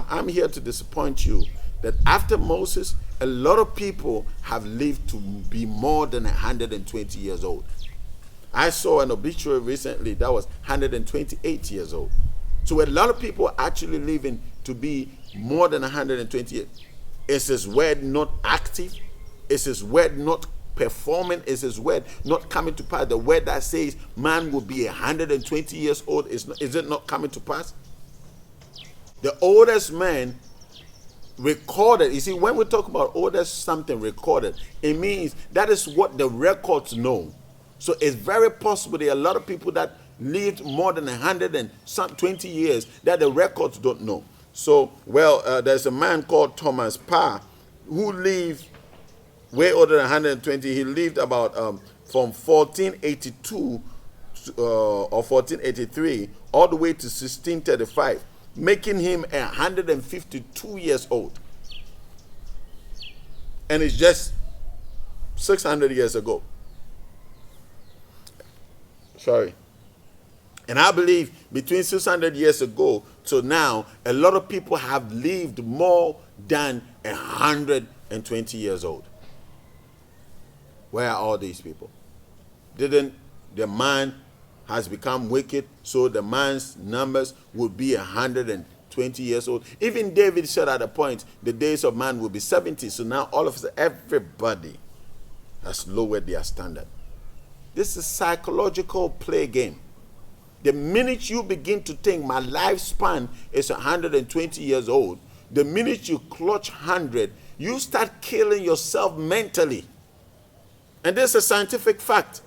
I'm here to disappoint you that after Moses, a lot of people have lived to be more than 120 years old. I saw an obituary recently that was 128 years old. So a lot of people are actually living to be more than 120 years. Is his word not active? Is his word not performing? Is his word not coming to pass? The word that says man will be 120 years old, is it not coming to pass? The oldest man recorded, you see, when we talk about oldest something recorded, it means that is what the records know. So it's very possible there are a lot of people that lived more than 120 years that the records don't know. So, there's a man called Thomas Parr who lived way older than 120. He lived about from 1482 or 1483 all the way to 1635, making him 152 years old. And it's just 600 years ago. Sorry. And I believe between 600 years ago to now, a lot of people have lived more than 120 years old. Where are all these people? Didn't the man has become wicked, so the man's numbers would be 120 years old? Even David said at a point, the days of man will be 70. So now all of us, everybody has lowered their standard. This is psychological play game. The minute you begin to think my lifespan is 120 years old, the minute you clutch 100, you start killing yourself mentally. And this is a scientific fact.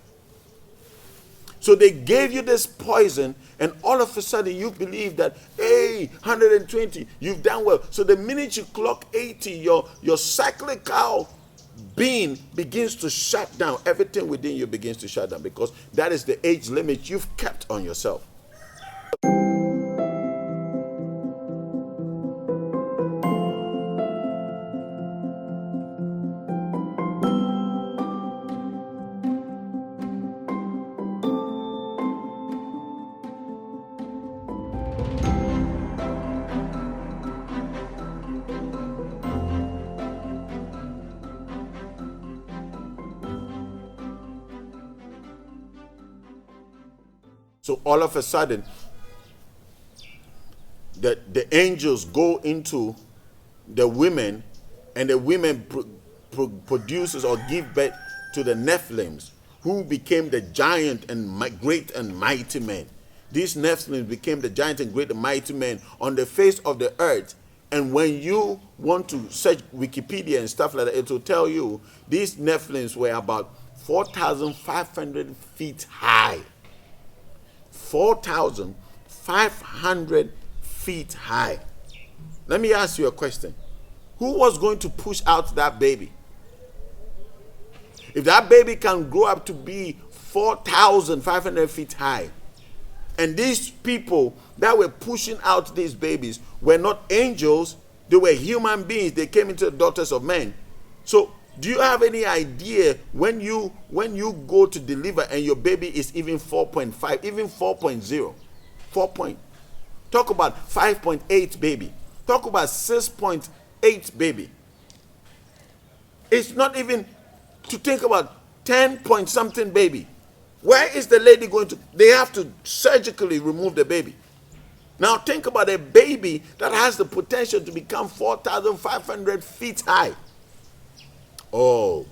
So they gave you this poison, and all of a sudden you believe that, hey, 120, you've done well. So the minute you clock 80, your cyclical being begins to shut down. Everything within you begins to shut down, because that is the age limit you've kept on yourself. So all of a sudden, the angels go into the women, and the women produces or give birth to the Nephilims, who became the giant and great and mighty men. These Nephilims became the giant and great and mighty men on the face of the earth. And when you want to search Wikipedia and stuff like that, it will tell you these Nephilims were about 4,500 feet high. 4,500 feet high. Let me ask you a question. Who was going to push out that baby? If that baby can grow up to be 4,500 feet high, and these people that were pushing out these babies were not angels, they were human beings. They came into the daughters of men. So do you have any idea when you go to deliver and your baby is even 4.5, even 4.0, 4 point? Talk about 5.8 baby. Talk about 6.8 baby. It's not even to think about 10 point something baby. Where is the lady going to? They have to surgically remove the baby. Now think about a baby that has the potential to become 4,500 feet high. Oh,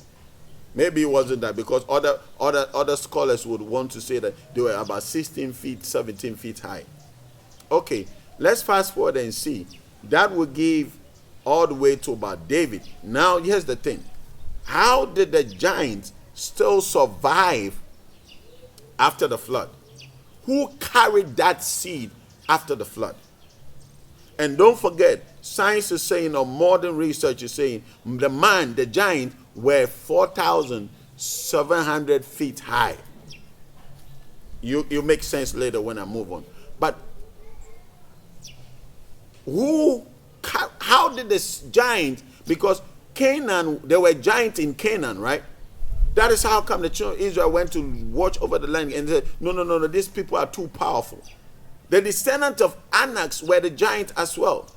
maybe it wasn't that, because other scholars would want to say that they were about 16 feet, 17 feet high. Okay, let's fast forward and see. That will give all the way to about David. Now, here's the thing. How did the giants still survive after the flood? Who carried that seed after the flood? And don't forget, science is saying, or modern research is saying, the giant were 4,700 feet high. You make sense later when I move on. But how did this giant, because Canaan, there were giants in Canaan, right? That is how come the children of Israel went to watch over the land and said, no, these people are too powerful. The descendants of Anak were the giants as well.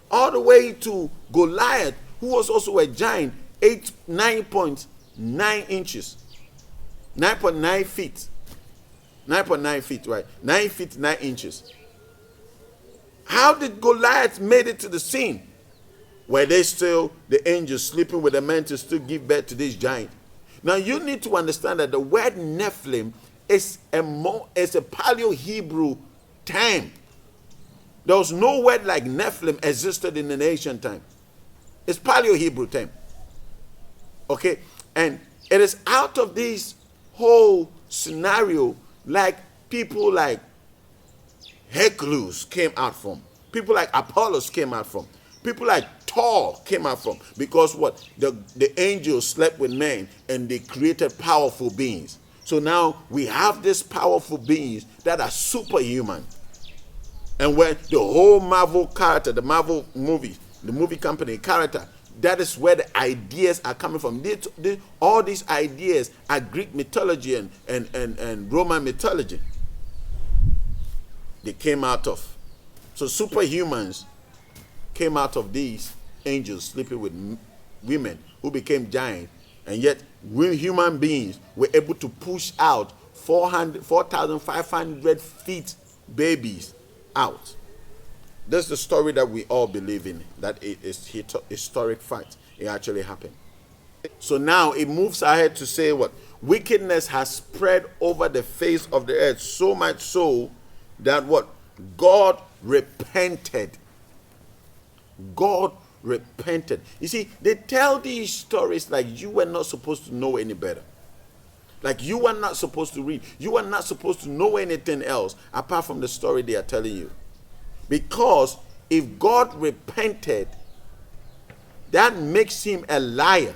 All the way to Goliath, who was also a giant, 9.9 inches. 9.9 feet. 9.9 feet, right? 9 feet, 9 inches. How did Goliath made it to the scene? Were they still the angels sleeping with the men to still give birth to this giant? Now you need to understand that the word Nephilim is a Paleo-Hebrew term. There was no word like Nephilim existed in the ancient time. It's Paleo-Hebrew term. Okay? And it is out of this whole scenario like people like Hercules came out from. People like Apollos came out from. People like Thor came out from. Because what? The angels slept with men and they created powerful beings. So now we have these powerful beings that are superhuman. And when the whole Marvel character, the Marvel movie, the movie company character, that is where the ideas are coming from. All these ideas are Greek mythology and Roman mythology. They came out of. So superhumans came out of these angels sleeping with women who became giants. And yet, we human beings were able to push out 4,500 feet babies out. That's the story that we all believe in, that it is historic fact. It actually happened. So now it moves ahead to say what? Wickedness has spread over the face of the earth, so much so that what? God repented. God repented. You see, they tell these stories like you were not supposed to know any better. Like you were not supposed to read. You were not supposed to know anything else apart from the story they are telling you. Because if God repented, that makes him a liar.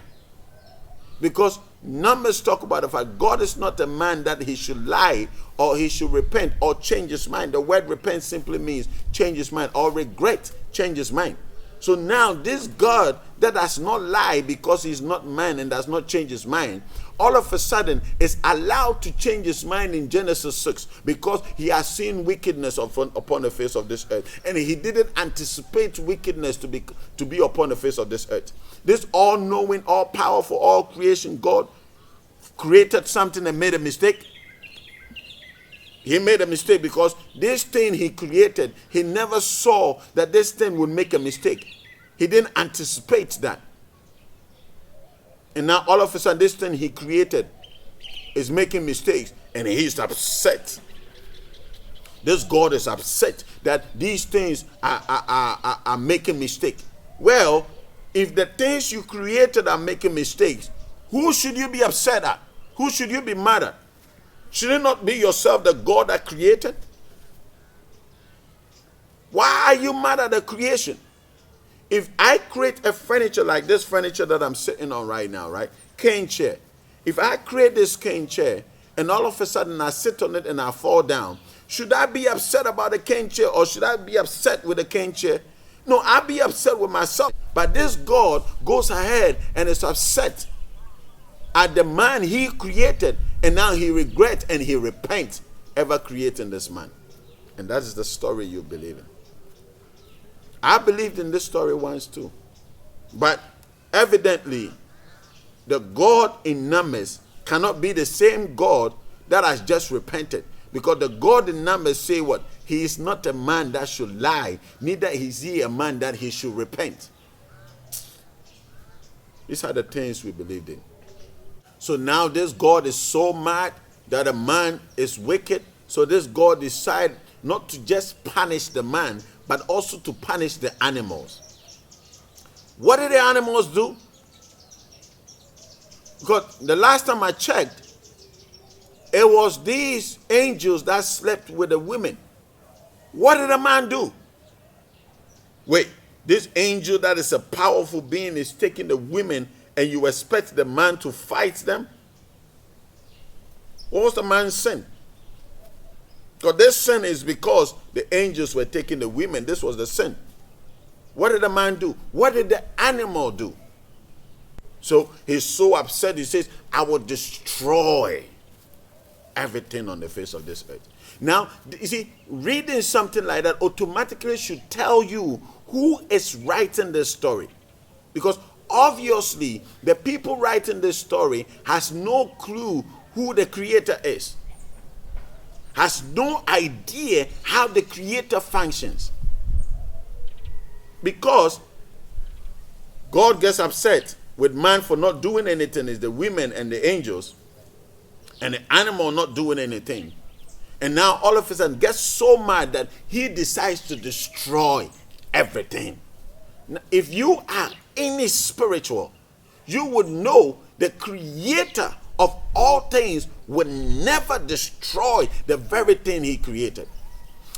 Because Numbers talk about the fact God is not a man that he should lie or he should repent or change his mind. The word repent simply means change his mind, or regret, change his mind. So now this God that does not lie because he's not man and does not change his mind, all of a sudden is allowed to change his mind in Genesis 6 because he has seen wickedness upon the face of this earth. And he didn't anticipate wickedness to be upon the face of this earth. This all-knowing, all-powerful, all-creation God created something and made a mistake. He made a mistake because this thing he created, he never saw that this thing would make a mistake. He didn't anticipate that. And now all of a sudden this thing he created is making mistakes and he's upset. This God is upset that these things are making mistakes. Well, if the things you created are making mistakes, who should you be upset at? Who should you be mad at? Should it not be yourself, the God that created? Why are you mad at the creation? If I create a furniture like this furniture that I'm sitting on right now, right? Cane chair. If I create this cane chair and all of a sudden I sit on it and I fall down, should I be upset about the cane chair or should I be upset with the cane chair? No, I'll be upset with myself. But this God goes ahead and is upset at the man he created, and now he regrets and he repents ever creating this man. And that is the story you believe in. I believed in this story once too. But evidently, the God in Numbers cannot be the same God that has just repented. Because the God in Numbers say what? He is not a man that should lie, neither is he a man that he should repent. These are the things we believed in. So now this God is so mad that a man is wicked. So this God decided not to just punish the man, but also to punish the animals. What did the animals do? Because the last time I checked, it was these angels that slept with the women. What did the man do? Wait, this angel that is a powerful being is taking the women and you expect the man to fight them? What was the man's sin? Because this sin is because the angels were taking the women. This was the sin. What did the man do? What did the animal do? So he's so upset, he says, I will destroy everything on the face of this earth. Now, you see, reading something like that automatically should tell you who is writing this story. Because obviously, the people writing this story has no clue who the creator is. Has no idea how the creator functions. Because God gets upset with man for not doing anything, is the women and the angels, and the animal not doing anything. And now all of a sudden gets so mad that he decides to destroy everything. Now, if you are any spiritual, you would know the creator of all things would never destroy the very thing he created.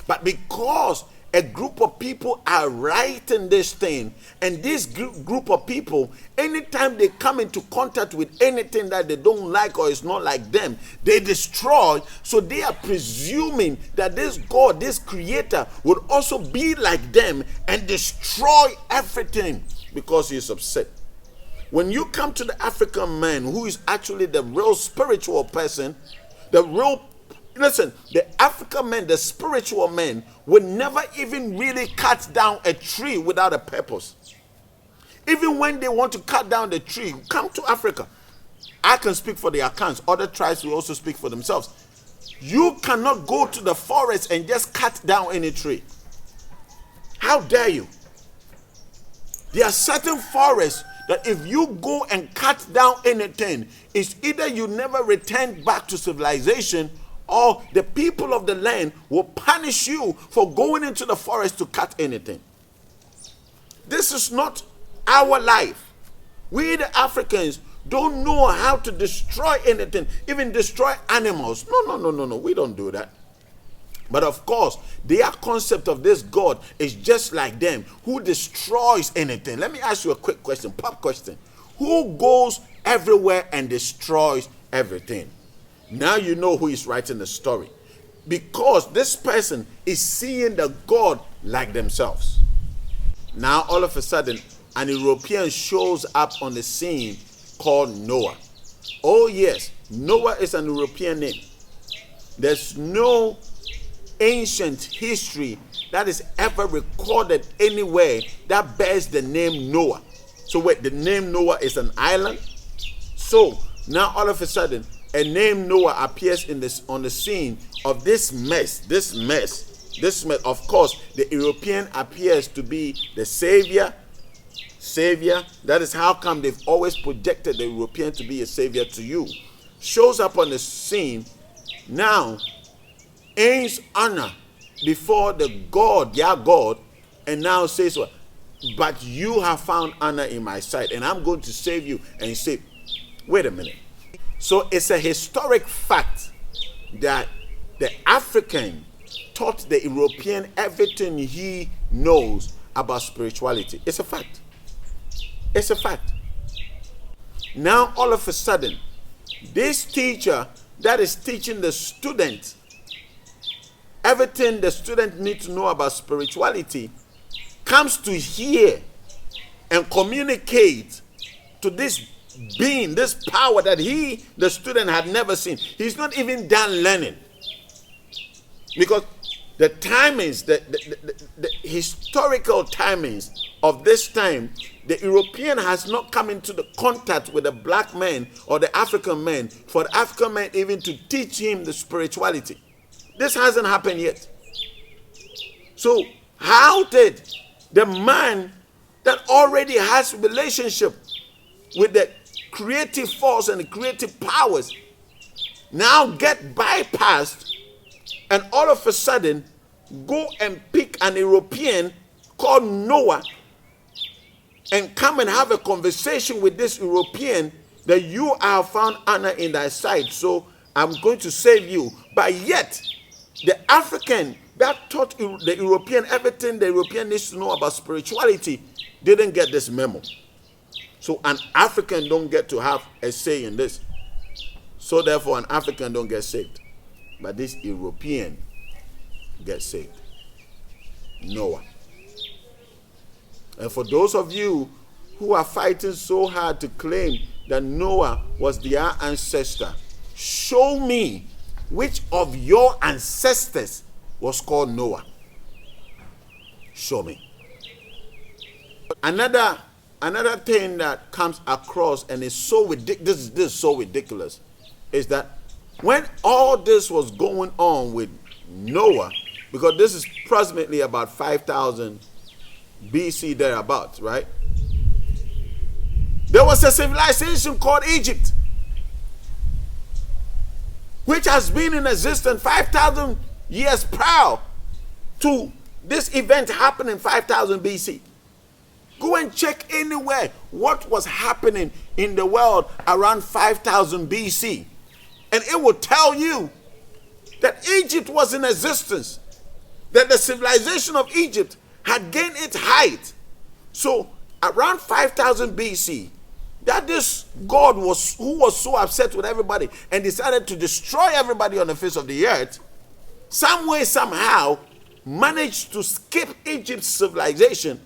But because a group of people are writing this thing, and this group of people, anytime they come into contact with anything that they don't like or is not like them, they destroy. So they are presuming that this God, this creator, would also be like them and destroy everything because he is upset. When you come to the African man, who is actually the real spiritual person, the African man, the spiritual man, would never even really cut down a tree without a purpose. Even when they want to cut down the tree, come to Africa. I can speak for the Akans. Other tribes will also speak for themselves. You cannot go to the forest and just cut down any tree. How dare you? There are certain forests that if you go and cut down anything, it's either you never return back to civilization, or the people of the land will punish you for going into the forest to cut anything. This is not our life. We the Africans don't know how to destroy anything, even destroy animals. No, we don't do that. But of course, their concept of this God is just like them, who destroys anything. Let me ask you a quick question, pop question. Who goes everywhere and destroys everything? Now you know who is writing the story. Because this person is seeing the God like themselves. Now all of a sudden, an European shows up on the scene called Noah. Oh yes, Noah is an European name. There's no ancient history that is ever recorded anywhere that bears the name Noah. So wait, the name Noah is an island? So now all of a sudden, a name Noah appears on the scene of this mess. Of course, the European appears to be the savior. That is how come they've always projected the European to be a savior to you. Shows up on the scene, now aims honor before the God, your God, and now says what? But you have found honor in my sight, and I'm going to save you. And you say, wait a minute. So it's a historic fact that the African taught the European everything he knows about spirituality. It's a fact. It's a fact. Now all of a sudden, this teacher that is teaching the student everything the student needs to know about spirituality comes to hear and communicate to this being, this power that the student, had never seen. He's not even done learning. Because the timings, the historical timings of this time, the European has not come into the contact with the black man or the African man for the African man even to teach him the spirituality. This hasn't happened yet. So how did the man that already has relationship with the creative force and the creative powers now get bypassed and all of a sudden go and pick an European called Noah and come and have a conversation with this European that you have found honor in thy sight, so I'm going to save you. But yet, the African that taught the European everything the European needs to know about spirituality didn't get this memo. So an African don't get to have a say in this. So therefore an African don't get saved. But this European gets saved. Noah. And for those of you who are fighting so hard to claim that Noah was their ancestor, show me which of your ancestors was called Noah. Show me. Another thing that comes across and is so ridiculous, this is so ridiculous, is that when all this was going on with Noah, because this is approximately about 5,000 BC thereabouts, right? There was a civilization called Egypt, which has been in existence 5,000 years prior to this event happening 5,000 BC. Go and check anywhere what was happening in the world around 5,000 BC. And it will tell you that Egypt was in existence, that the civilization of Egypt had gained its height. So around 5,000 BC, that this God who was so upset with everybody and decided to destroy everybody on the face of the earth, some way, somehow, managed to skip Egypt's civilization,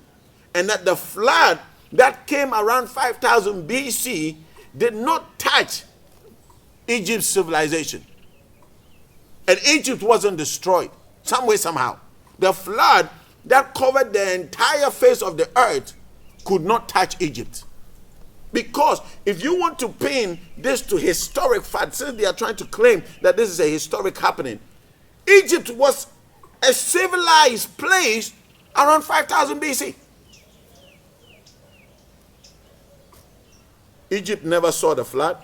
and that the flood that came around 5,000 BC did not touch Egypt's civilization. And Egypt wasn't destroyed, some way, somehow. The flood that covered the entire face of the earth could not touch Egypt. Because if you want to pin this to historic fact, since they are trying to claim that this is a historic happening, Egypt was a civilized place around 5,000 BC. Egypt never saw the flood.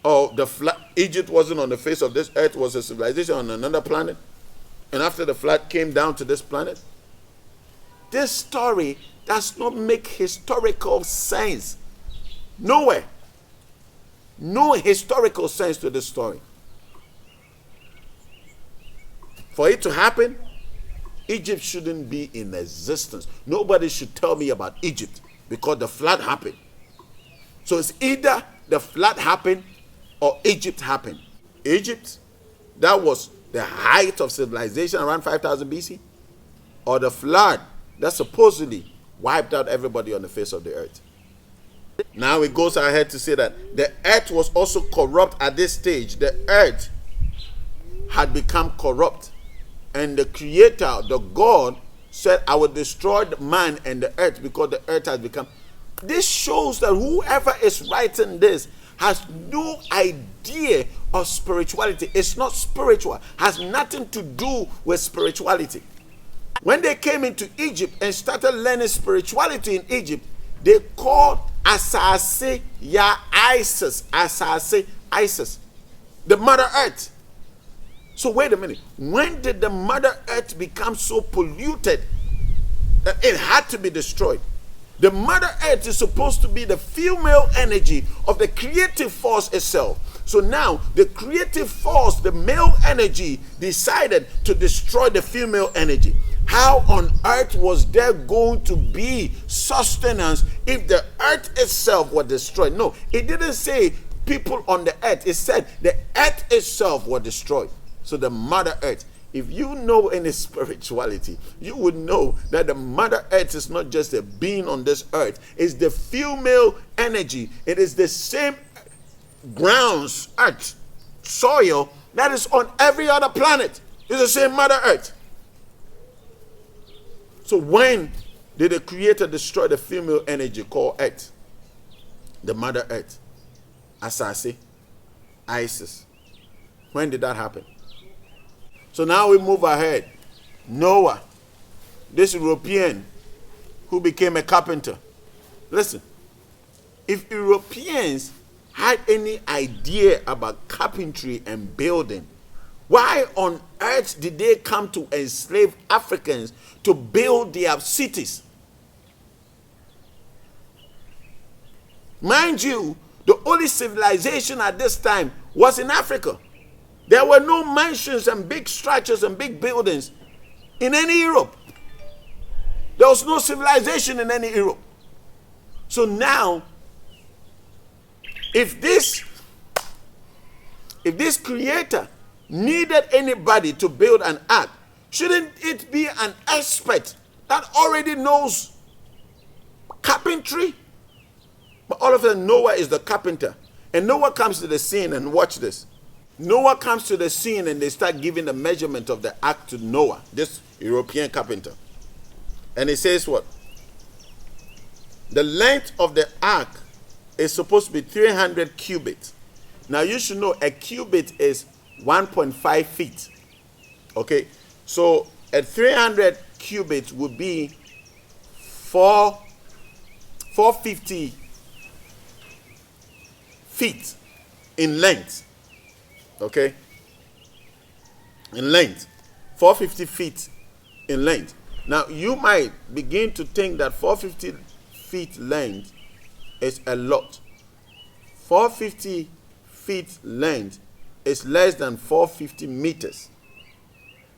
Or the flood, Egypt wasn't on the face of this earth, was a civilization on another planet. And after the flood came down to this planet. This story does not make historical sense. Nowhere. No historical sense to this story. For it to happen, Egypt shouldn't be in existence. Nobody should tell me about Egypt because the flood happened. So it's either the flood happened or Egypt happened. Egypt, that was the height of civilization around 5000 BC, or the flood that supposedly wiped out everybody on the face of the earth. Now it goes ahead to say that the earth was also corrupt at this stage. The earth had become corrupt. And the creator, the God, said, I will destroy the man and the earth because the earth has become. This shows that whoever is writing this has no idea of spirituality. It's not spiritual. Has nothing to do with spirituality. When they came into Egypt and started learning spirituality in Egypt, they called Asase Ya Isis. Asase Isis. The Mother Earth. So wait a minute. When did the Mother Earth become so polluted that it had to be destroyed? The Mother Earth is supposed to be the female energy of the creative force itself. So now the creative force, the male energy, decided to destroy the female energy. How on earth was there going to be sustenance if the earth itself was destroyed? No, it didn't say people on the earth. It said the earth itself was destroyed. So the Mother Earth, if you know any spirituality, you would know that the Mother Earth is not just a being on this earth. It's the female energy. It is the same grounds, earth, soil that is on every other planet. It's the same Mother Earth. So when did the Creator destroy the female energy called Earth? The Mother Earth. Asase, Isis. When did that happen? So now we move ahead. Noah, this European who became a carpenter. Listen, if Europeans had any idea about carpentry and building, why on earth did they come to enslave Africans to build their cities? Mind you, the only civilization at this time was in Africa. There were no mansions and big structures and big buildings in any Europe. There was no civilization in any Europe. So now, if this creator needed anybody to build an ark, shouldn't it be an expert that already knows carpentry? But all of a sudden, Noah is the carpenter. And Noah comes to the scene, and watch this. Noah comes to the scene and they start giving the measurement of the ark to Noah, this European carpenter. And he says what? The length of the ark is supposed to be 300 cubits. Now you should know a cubit is 1.5 feet. Okay, so a 300 cubits would be 450 feet in length. Okay, in length, 450 feet in length. Now you might begin to think that 450 feet length is a lot. 450 feet length is less than 450 meters.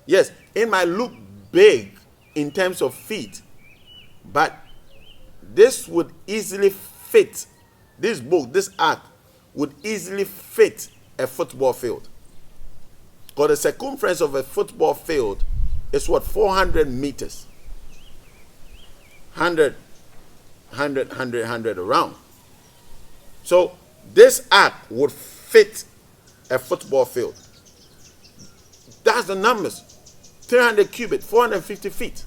Yes, it might look big in terms of feet, but this would easily fit, this boat, this ark would easily fit a football field. Because the circumference of a football field is what? 400 meters. 100 around. So this ark would fit a football field. That's the numbers. 300 cubits, 450 feet.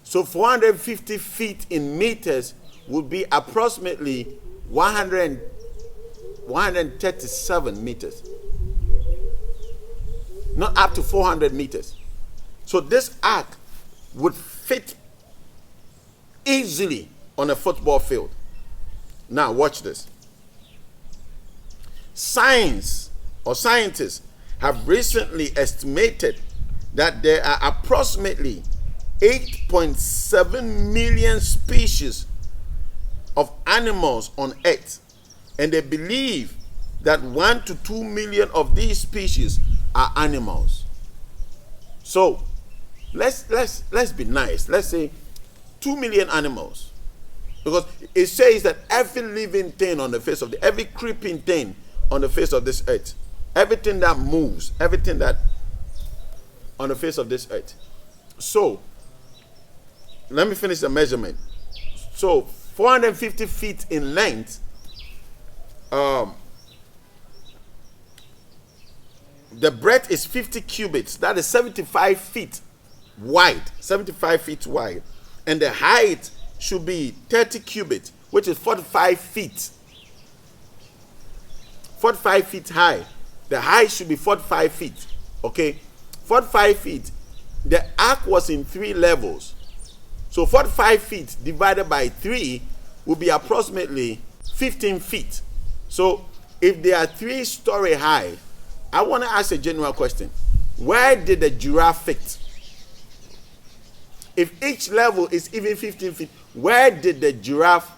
So 450 feet in meters would be approximately 137 meters. Not up to 400 meters. So this ark would fit easily on a football field. Now watch this. Scientists have recently estimated that there are approximately 8.7 million species of animals on Earth. And they believe that 1 to 2 million of these species are animals. So let's be nice. Let's say 2 million animals, because it says that every living thing on the face of every creeping thing on the face of this earth, everything that moves, everything that on the face of this earth. So let me finish the measurement. So 450 feet in length. The breadth is 50 cubits. That is 75 feet wide. 75 feet wide. And the height should be 30 cubits, which is 45 feet. 45 feet high. The height should be 45 feet. Okay? 45 feet. The ark was in 3 levels. So 45 feet divided by 3 will be approximately 15 feet. So if they are 3-story high, I want to ask a general question. Where did the giraffe fit? If each level is even 15 feet, where did the giraffe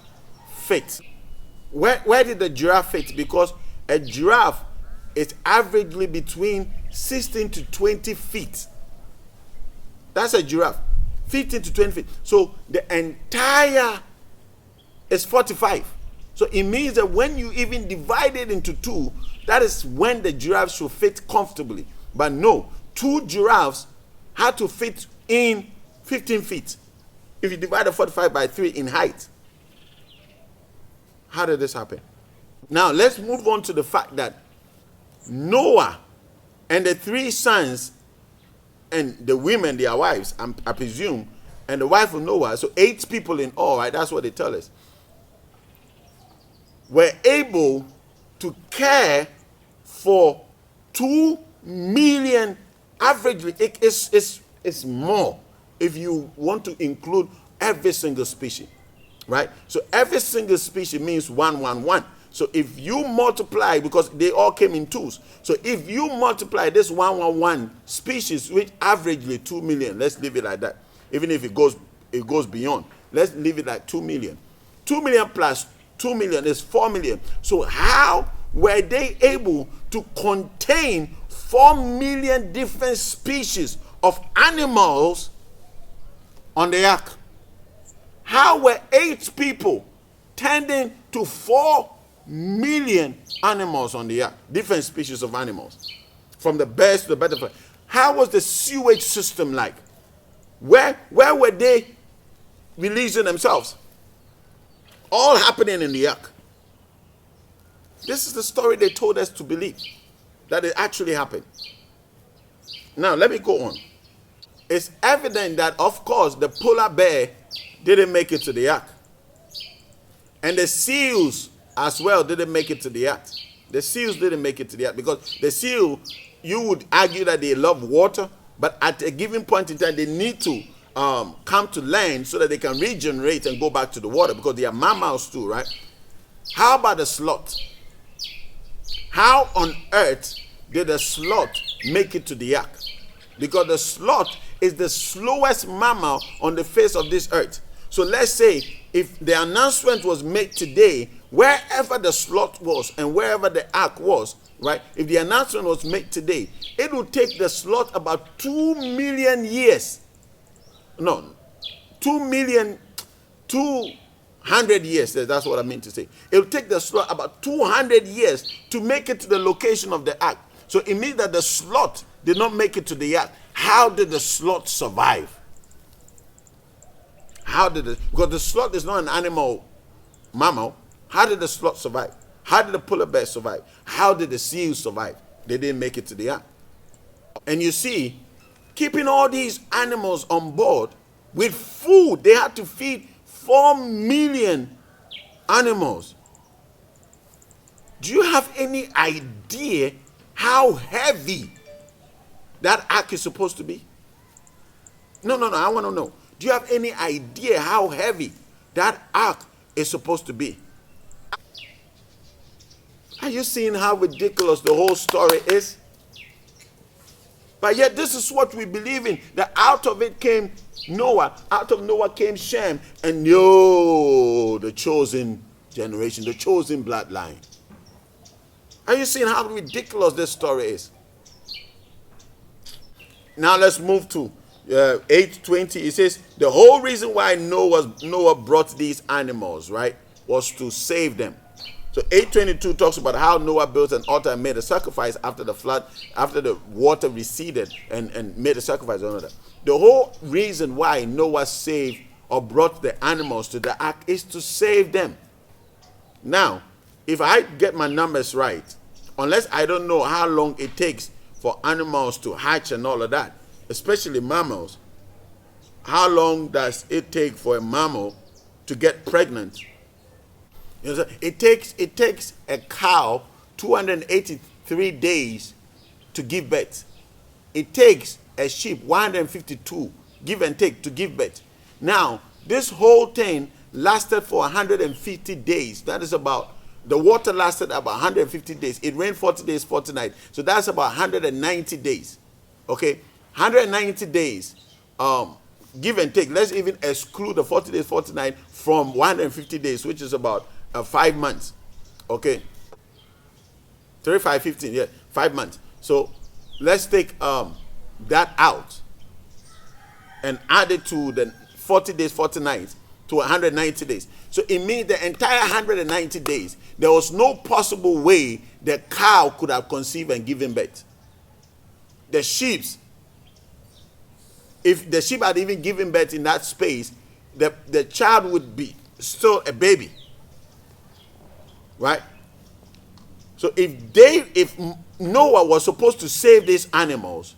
fit? Where did the giraffe fit? Because a giraffe is averagely between 16 to 20 feet. That's a giraffe. 15 to 20 feet. So the entire is 45. So it means that when you even divide it into 2, that is when the giraffe should fit comfortably. But no, 2 giraffes had to fit in 15 feet. If you divide the 45 by 3 in height. How did this happen? Now let's move on to the fact that Noah and the 3 sons and the women, their wives, I presume, and the wife of Noah, so 8 people in all, right? That's what they tell us, were able to care for 2 million, averagely. It's more if you want to include every single species, right? So every single species means 111. So if you multiply, because they all came in 2s, so if you multiply this 111 species, which averagely 2 million, let's leave it like that. Even if it goes beyond, let's leave it like 2 million. 2 million plus 2 million is 4 million. So how were they able to contain 4 million different species of animals on the ark? How were 8 people tending to 4 million animals on the ark? Different species of animals, from the birds to the butterfly. How was the sewage system like? Where were they releasing themselves? All happening in the ark. This is the story they told us to believe, that it actually happened. Now let me go on. It's evident that, of course, the polar bear didn't make it to the ark, and the seals as well didn't make it to the ark. The seals didn't make it to the ark because the seal, you would argue that they love water, but at a given point in time they need to come to land so that they can regenerate and go back to the water, because they are mammals too, right? How about the sloth? How on earth did the sloth make it to the ark? Because the sloth is the slowest mammal on the face of this earth. So let's say if the announcement was made today, wherever the sloth was and wherever the ark was, right? If the announcement was made today, it would take the sloth about 2 million years. No, 200 years. That's what I mean to say. It will take the sloth about 200 years to make it to the location of the ark. So it means that the sloth did not make it to the ark. How did the sloth survive? Because the sloth is not an mammal. How did the sloth survive? How did the polar bear survive? How did the seals survive? They didn't make it to the ark. And you see, keeping all these animals on board with food, they had to feed 4 million animals. Do you have any idea how heavy that ark is supposed to be? No, I want to know. Do you have any idea how heavy that ark is supposed to be? Are you seeing how ridiculous the whole story is? But yet this is what we believe in, that out of it came Noah, out of Noah came Shem, and the chosen generation, the chosen bloodline. Are you seeing how ridiculous this story is? Now let's move to 8:20. It says the whole reason why Noah brought these animals, right, was to save them. So 8:22 talks about how Noah built an altar and made a sacrifice after the flood, after the water receded, and made a sacrifice and all that. The whole reason why Noah saved or brought the animals to the ark is to save them. Now, if I get my numbers right, unless I don't know how long it takes for animals to hatch and all of that, especially mammals, how long does it take for a mammal to get pregnant? You know, it takes a cow 283 days to give birth. It takes a sheep 152, give and take, to give birth. Now, this whole thing lasted for 150 days. That is about, the water lasted about 150 days. It rained 40 days, 40 nights. So that's about 190 days. Okay? 190 days, give and take. Let's even exclude the 40 days, 49 from 150 days, which is about 5 months. Okay? 3, 5, 15, yeah, 5 months. So let's take that out and add it to the 40 days, 40 nights, to 190 days. So it means the entire 190 days, there was no possible way the cow could have conceived and given birth. The sheep, if the sheep had even given birth in that space, the child would be still a baby. Right? So if Noah was supposed to save these animals,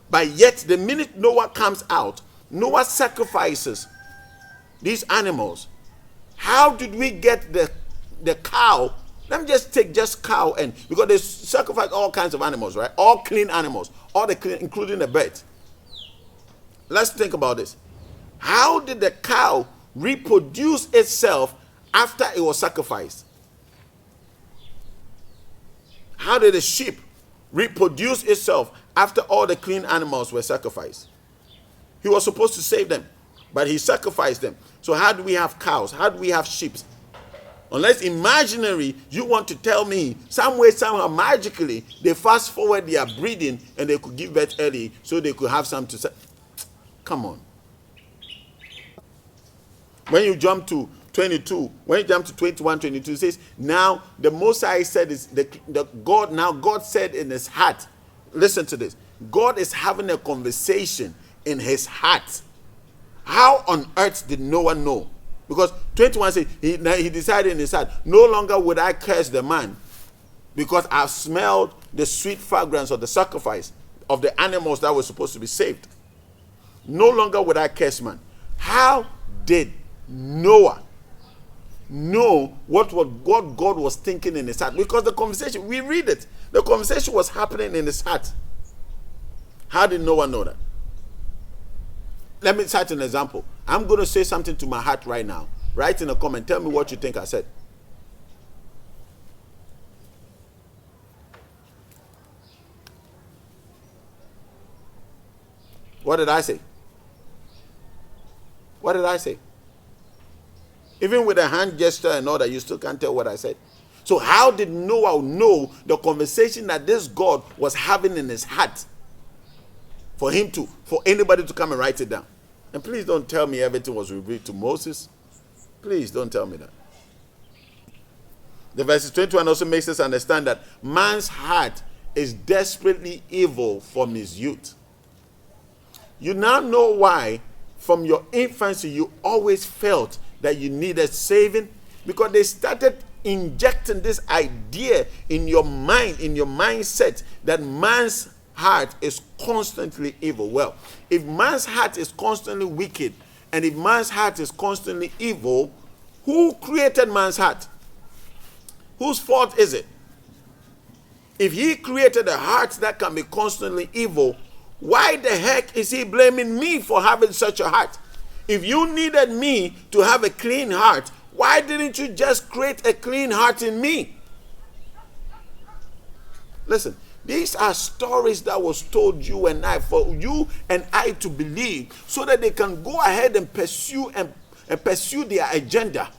but yet the minute Noah comes out, Noah sacrifices these animals. How did we get the cow? Let me just take just cow, and because they sacrifice all kinds of animals, right? All clean animals, all the clean, including the bird. Let's think about this. How did the cow reproduce itself after it was sacrificed? How did the sheep reproduce itself after all the clean animals were sacrificed? He was supposed to save them, but he sacrificed them. So how do we have cows? How do we have sheep? Unless imaginary, you want to tell me some way, somehow, magically, they fast forward their breeding and they could give birth early so they could have some to say. Come on. When you jump to 22, when you jump to 21, 22, it says, now the Most High said is God said in his heart, listen to this, God is having a conversation in his heart. How on earth did Noah know? Because 21 says, he decided in his heart, no longer would I curse the man, because I've smelled the sweet fragrance of the sacrifice of the animals that were supposed to be saved. No longer would I curse man. How did Noah know what God was thinking in his heart? Because the conversation, we read it, the conversation was happening in his heart. How did Noah know that? Let me cite an example. I'm going to say something to my heart right now. Write in a comment. Tell me what you think I said. What did I say? What did I say? Even with a hand gesture and all that, you still can't tell what I said. So how did Noah know the conversation that this God was having in his heart for anybody to come and write it down? And please don't tell me everything was revealed to Moses. Please don't tell me that. The verses 21 also makes us understand that man's heart is desperately evil from his youth. You now know why from your infancy you always felt that you needed saving, because they started injecting this idea in your mind, in your mindset, that man's heart is constantly evil. Well, if man's heart is constantly wicked, and if man's heart is constantly evil, who created man's heart? Whose fault is it? If he created a heart that can be constantly evil, why the heck is he blaming me for having such a heart? If you needed me to have a clean heart, why didn't you just create a clean heart in me? Listen, these are stories that was told you and I, for you and I to believe, so that they can go ahead and pursue their agenda.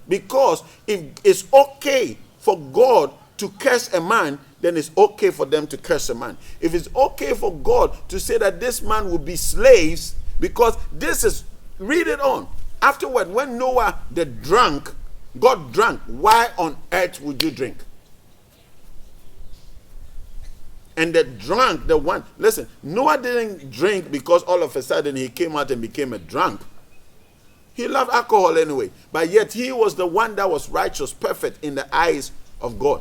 Because if it's okay for God to curse a man, then it's okay for them to curse a man. If it's okay for God to say that this man will be slaves, because this is, read it on. Afterward, when Noah the drunk, got drunk, why on earth would you drink? And the drunk, the one, listen, Noah didn't drink because all of a sudden he came out and became a drunk. He loved alcohol anyway, but yet he was the one that was righteous, perfect in the eyes of God.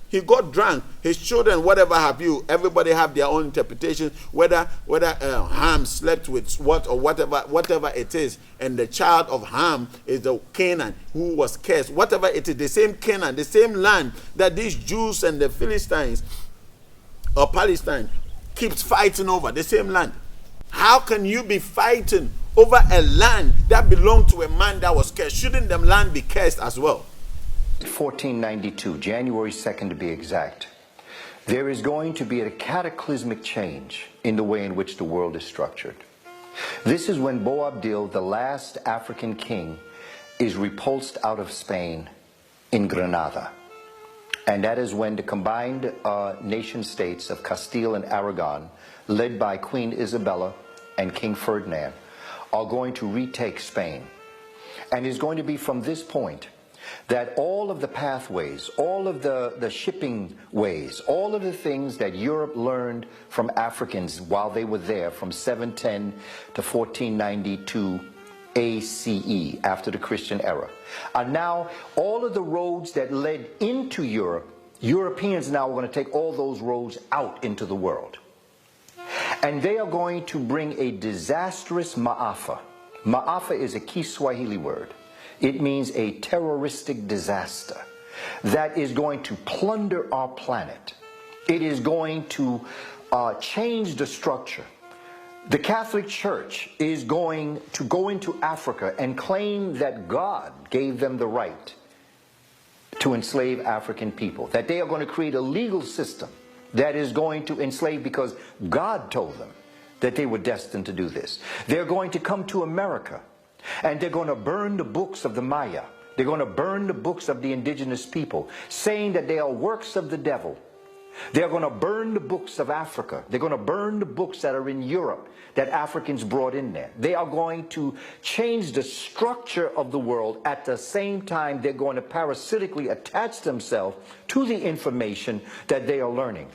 He got drunk. His children, whatever have you, everybody have their own interpretation. Whether Ham slept with what or whatever it is, and the child of Ham is the Canaan who was cursed. Whatever it is, the same Canaan, the same land that these Jews and the Philistines or Palestine keeps fighting over, the same land. How can you be fighting over a land that belonged to a man that was cursed? Shouldn't the land be cursed as well? 1492, January 2nd to be exact, there is going to be a cataclysmic change in the way in which the world is structured. This is when Boabdil, the last African king, is repulsed out of Spain in Granada. And that is when the combined nation states of Castile and Aragon, led by Queen Isabella and King Ferdinand, are going to retake Spain. And it's going to be from this point that all of the pathways, all of the shipping ways, all of the things that Europe learned from Africans while they were there from 710 to 1492 ACE, after the Christian era, are now all of the roads that led into Europe. Europeans now are going to take all those roads out into the world. And they are going to bring a disastrous maafa. Maafa is a Kiswahili word. It means a terroristic disaster that is going to plunder our planet. It is going to change the structure. The Catholic Church is going to go into Africa and claim that God gave them the right to enslave African people, that they are going to create a legal system that is going to enslave because God told them that they were destined to do this. They're going to come to America and they're going to burn the books of the Maya. They're going to burn the books of the indigenous people, saying that they are works of the devil. They're going to burn the books of Africa. They're going to burn the books that are in Europe that Africans brought in there. They are going to change the structure of the world. At the same time, they're going to parasitically attach themselves to the information that they are learning.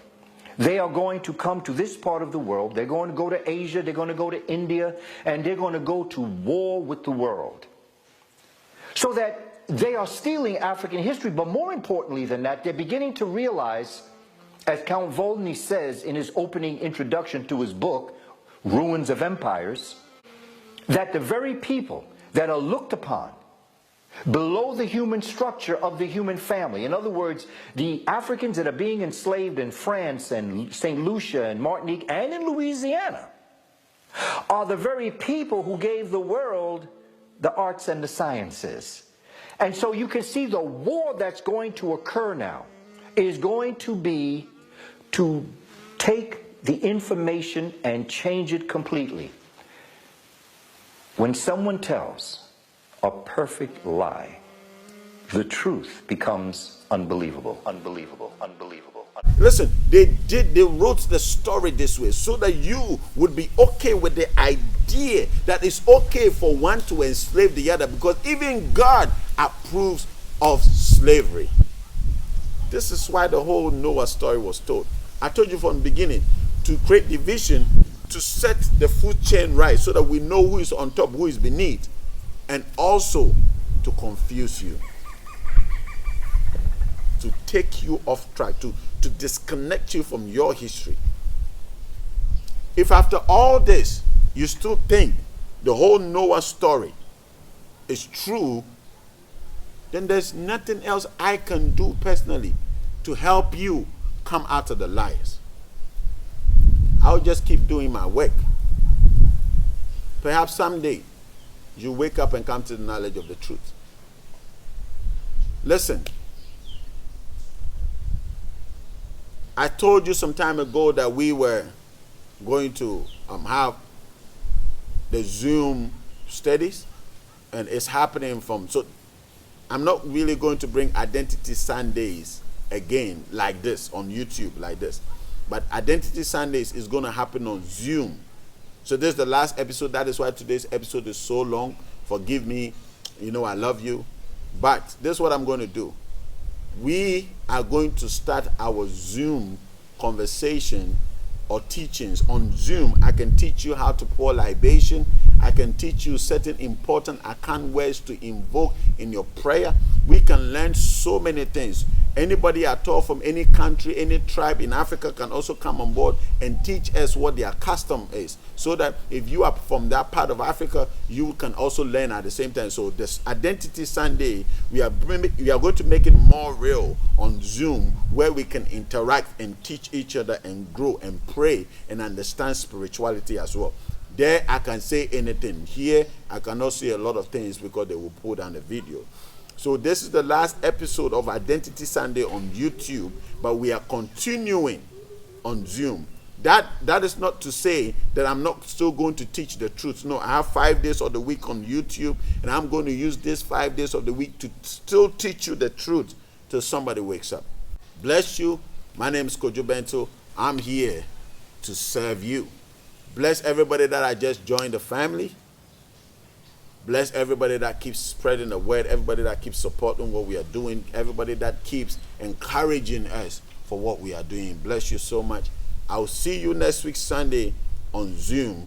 They are going to come to this part of the world. They're going to go to Asia. They're going to go to India. And they're going to go to war with the world. So that they are stealing African history. But more importantly than that, they're beginning to realize, as Count Volney says in his opening introduction to his book, Ruins of Empires, that the very people that are looked upon below the human structure of the human family, in other words, the Africans that are being enslaved in France and St. Lucia and Martinique and in Louisiana, are the very people who gave the world the arts and the sciences. And so you can see the war that's going to occur now is going to be to take the information and change it completely. When someone tells a perfect lie, the truth becomes unbelievable, unbelievable, unbelievable. Listen, they wrote the story this way so that you would be okay with the idea that it's okay for one to enslave the other, because even God approves of slavery. This is why the whole Noah story was told. I told you from the beginning to create division, to set the food chain right so that we know who is on top, who is beneath, and also to confuse you, to take you off track, to disconnect you from your history. If after all this you still think the whole Noah story is true, then there's nothing else I can do personally to help you come out of the lies. I'll just keep doing my work. Perhaps someday you wake up and come to the knowledge of the truth. Listen, I told you some time ago that we were going to have the Zoom studies, and it's happening from, so I'm not really going to bring Identity Sundays again like this on YouTube like this. But Identity Sundays is going to happen on Zoom. So this is the last episode. That is why today's episode is so long. Forgive me. I love you. But this is what I'm going to do. We are going to start our Zoom conversation or teachings on Zoom. I can teach you how to pour libation. I can teach you certain important account words to invoke in your prayer. We can learn so many things. Anybody at all from any country, any tribe in Africa can also come on board and teach us what their custom is. So that if you are from that part of Africa, you can also learn at the same time. So this Identity Sunday, we are going to make it more real on Zoom, where we can interact and teach each other and grow and pray and understand spirituality as well. There I can say anything. Here I cannot say a lot of things because they will pull down the video. So this is the last episode of Identity Sunday on YouTube, but we are continuing on Zoom. That is not to say that I'm not still going to teach the truth. No, I have 5 days of the week on YouTube, and I'm going to use these 5 days of the week to still teach you the truth till somebody wakes up. Bless you. My name is Kojo Bento. I'm here to serve you. Bless everybody that I just joined the family. Bless everybody that keeps spreading the word, everybody that keeps supporting what we are doing, everybody that keeps encouraging us for what we are doing. Bless you so much. I'll see you next week Sunday on Zoom.